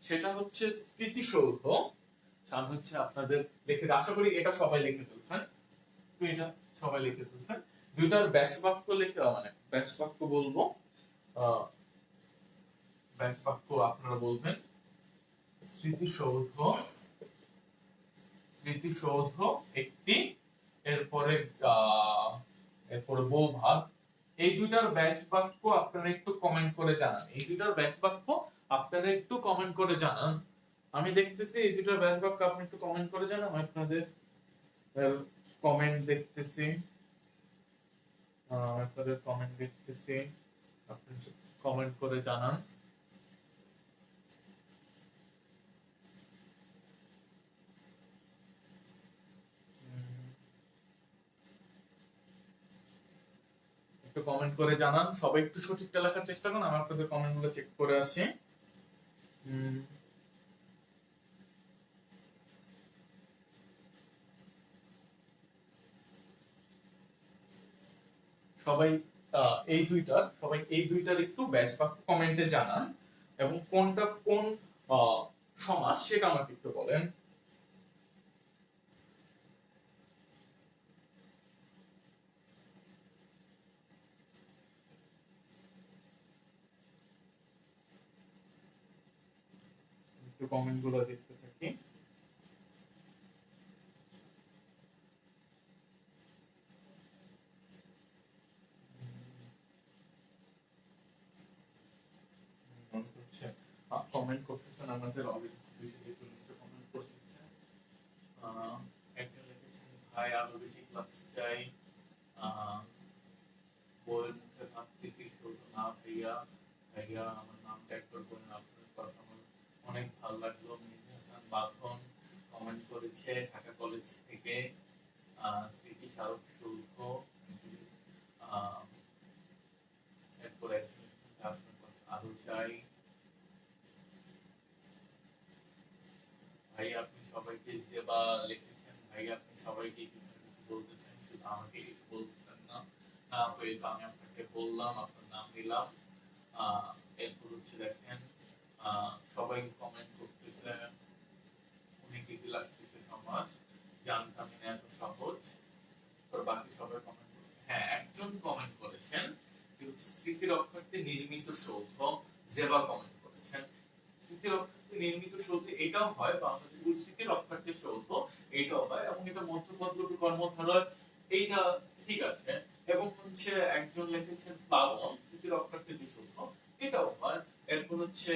সেটা হচ্ছে স্মৃতিসৌধ, আমি হচ্ছে আপনাদের লিখে, আশা করি এটা সবাই লিখে ফেলছেন, এটা সবাই লিখে ফেলছেন। দুইটার ব্যাস বাক্য লিখে, মানে ব্যাস বাক্য বলবো, ব্যাস বাক্য আপনারা বলবেন স্মৃতিসৌধ, স্মৃতিসৌধ একটি, এরপরে এরপরে বৌভাত, এই দুইটার ব্যাস বাক্য আপনারা একটু কমেন্ট করে জানান। এই দুইটার ব্যাস বাক্য আপনারা একটু কমেন্ট করে জানান। আমি দেখতেছি এই দুইটার ব্যাস বাক্য আপনি একটু কমেন্ট করে জানান। আপনাদের কমেন্ট দেখতেছি, আপনাদের কমেন্ট দেখতেছি, আপনি কমেন্ট করে জানান। একটু কমেন্ট করে জানান, সবাই একটু সঠিকটা লেখার চেষ্টা করুন। আমি আপনাদের কমেন্টগুলো চেক করে আসি। সবাই এই দুইটার একটু ব্যাস বাক্য কমেন্টে জানান, এবং কোনটা কোন সমাস সেটা আমাকে একটু বলেন। একটু কমেন্ট গুলো দেখতে থাকি। কমেন্ট করতেছেন আমাদের অলরেডি 240টা কমেন্ট করতেছেন। একজন লিখেছেন ভাই আরো বেশি ক্লাস চাই, বইয়ের মুখে ভাবতে শুধু না ভাইয়া, ভাইয়া আমার নামটা একবার বলেন, আপনার কথা আমার অনেক ভালো লাগলো। মেহেদি হাসান বাঁধন কমেন্ট করেছে ঢাকা কলেজ থেকে। স্মৃতি স্মারক শুল্ক, এরপর একজন আপনার কথা আরো চাই। ভাই আপনি সবাইকে যে বা লিখেছেন, ভাই আপনি সবাইকে কিছু কিছু বলতেছেন, শুধু আমাকে কিছু বলতেছেন না। না হয়ে তো আমি আপনাকে বললাম, আপনার নাম দিলাম। এরপর হচ্ছে দেখেন সবাই কমেন্ট করতেছে, অনেকে কি লাগতেছে সমাজ জানতাম না এত সহজ। তো বাকি সবাই কমেন্ট করছে। হ্যাঁ, একজন কমেন্ট করেছেন যে হচ্ছে স্মৃতি রক্ষার্থে নির্মিত সৌধ, জেবা কমেন্ট করেছেন। স্মৃতি রক্ষার্থে নির্মিত সৌধ এটাও হয়, বা আমরা যদি স্মৃতি রক্ষার্থে সৌধ এটাও হয়, এবং এটা মধ্যপদলোপী কর্মধারয়, এইটা ঠিক আছে। এবং হচ্ছে একজন লিখেছেন প্লাবন, স্মৃতি রক্ষার্থে যে সৌধ এটাও হয়। এরপর হচ্ছে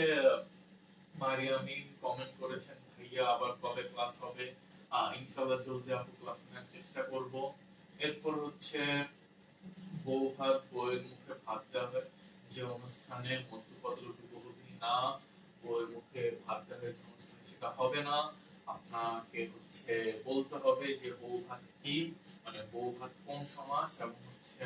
মারিয়ামিন কমেন্ট করেছেন ভাইয়া আবার কবে ক্লাস হবে, ইনশাআল্লাহ জলদি আপু ক্লাস নেওয়ার চেষ্টা করব। এরপর হচ্ছে বউ ভাত বউয়ের মুখে ভাত দেওয়া, যে অনুষ্ঠানে মধ্যপদলোপী বহুদিন না, বউয়ের মুখে ভাত দেওয়া যে অনুষ্ঠানে সেটা হবে না। আপনাকে হচ্ছে বলতে হবে যে বউ ভাত কি, মানে বউ ভাত কোন সমাস, এবং হচ্ছে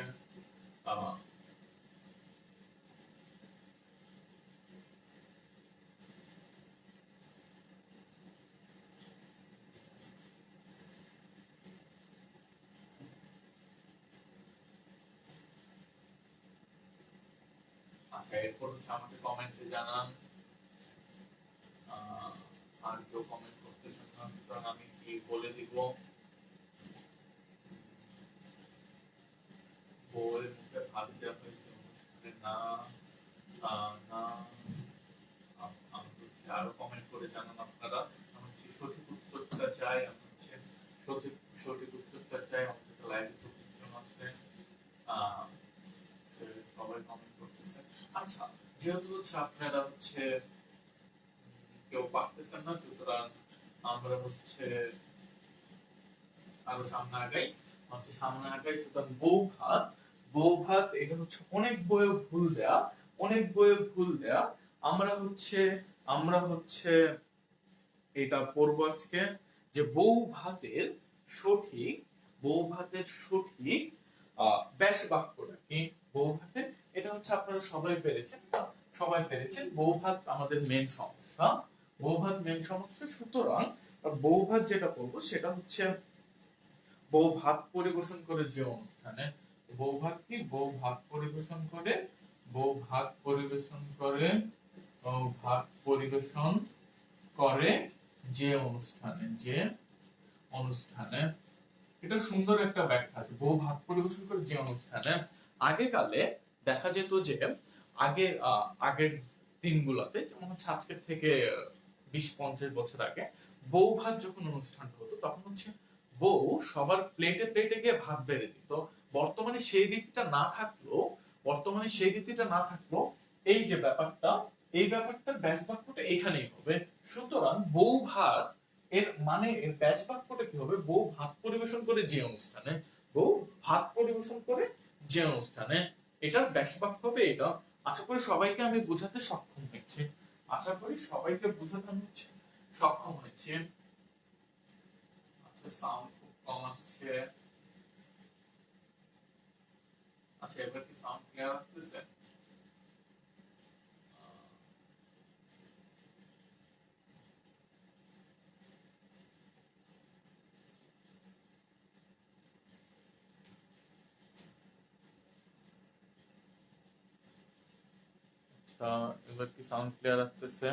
আচ্ছা, এরপর হচ্ছে আমাকে কমেন্টে জানান। আর কেউ কমেন্ট করতেছেন না, সুতরাং আমি কি বলে দিব। বউয়ের মুখে ভাত দেওয়া হয়েছে অনুষ্ঠানে না, না। আমি হচ্ছে আরো কমেন্ট করে জানান আপনারা। আমি হচ্ছে সঠিক উত্তরটা চাই, আমি হচ্ছে সঠিক সঠিক উত্তরটা চাই। আমাদের সাথে লাইভে তো তিনজন আছে, সবাই কমেন্ট করতেছেন। আচ্ছা, যেহেতু হচ্ছে আপনারা হচ্ছে কেউ পারতেছেন না, সুতরাং আমরা হচ্ছে আরো সামনে আগাই, সুতরাং বউ ভাত, বউ ভাত এটা হচ্ছে অনেক বইয়ে ভুল দেয়া, অনেক বইয়ে ভুল দেয়া। আমরা হচ্ছে এটা পড়বো আজকে, যে সঠিক বউ ভাতের সঠিক ব্যাস বাক্যটা কি। বউ ভাতের এটা হচ্ছে আপনারা সবাই পেরেছেন। বউ ভাত আমাদের মেন সমস্যা, বউ ভাত মেন সমস্যা। সুতরাং বউ ভাত যেটা করবো সেটা হচ্ছে বউ ভাত পরিবেশন করে যে অনুষ্ঠানে, বউ ভাত কি, বউ ভাত পরিবেশন করে, বউ ভাত পরিবেশন করে, বউ ভাত পরিবেশন করে যে অনুষ্ঠানে, এটা সুন্দর একটা ব্যাখ্যা আছে। বউ ভাত পরিবেশন করে যে অনুষ্ঠানে। আগেকালে দেখা যেত যে আগের দিনগুলোতে, যেমন হচ্ছে আজকের থেকে 20-50 বছর আগে বউ ভাত যখন অনুষ্ঠান হতো, তখন হচ্ছে বউ সবার প্লেটে প্লেটে গিয়ে ভাত বেড়ে দিত। বর্তমানে সেই রীতিটা না থাকলেও বর্তমানে সেই রীতিটা না থাকলেও এই যে ব্যাপারটা, এই ব্যাপারটার ব্যাস বাক্যটা এখানেই হবে। সুতরাং বউ ভাত এর মানে এর ব্যাস বাক্যটা কি হবে? বউ ভাত পরিবেশন করে যে অনুষ্ঠানে, বউ ভাত পরিবেশন করে যে অনুষ্ঠানে, এটার ব্যাস বাক্য হবে এটা। আশা করি সবাইকে আমি বোঝাতে সক্ষম হয়েছি। আশা করি সবাইকে বোঝাতে আমি সক্ষম হয়েছি। আচ্ছা, সাউন্ড খুব কম আসছে। আচ্ছা, এবার কি সাউন্ড ক্লিয়ার আসতেছে? এবার কি সাউন্ড ক্লিয়ার আসতেছে?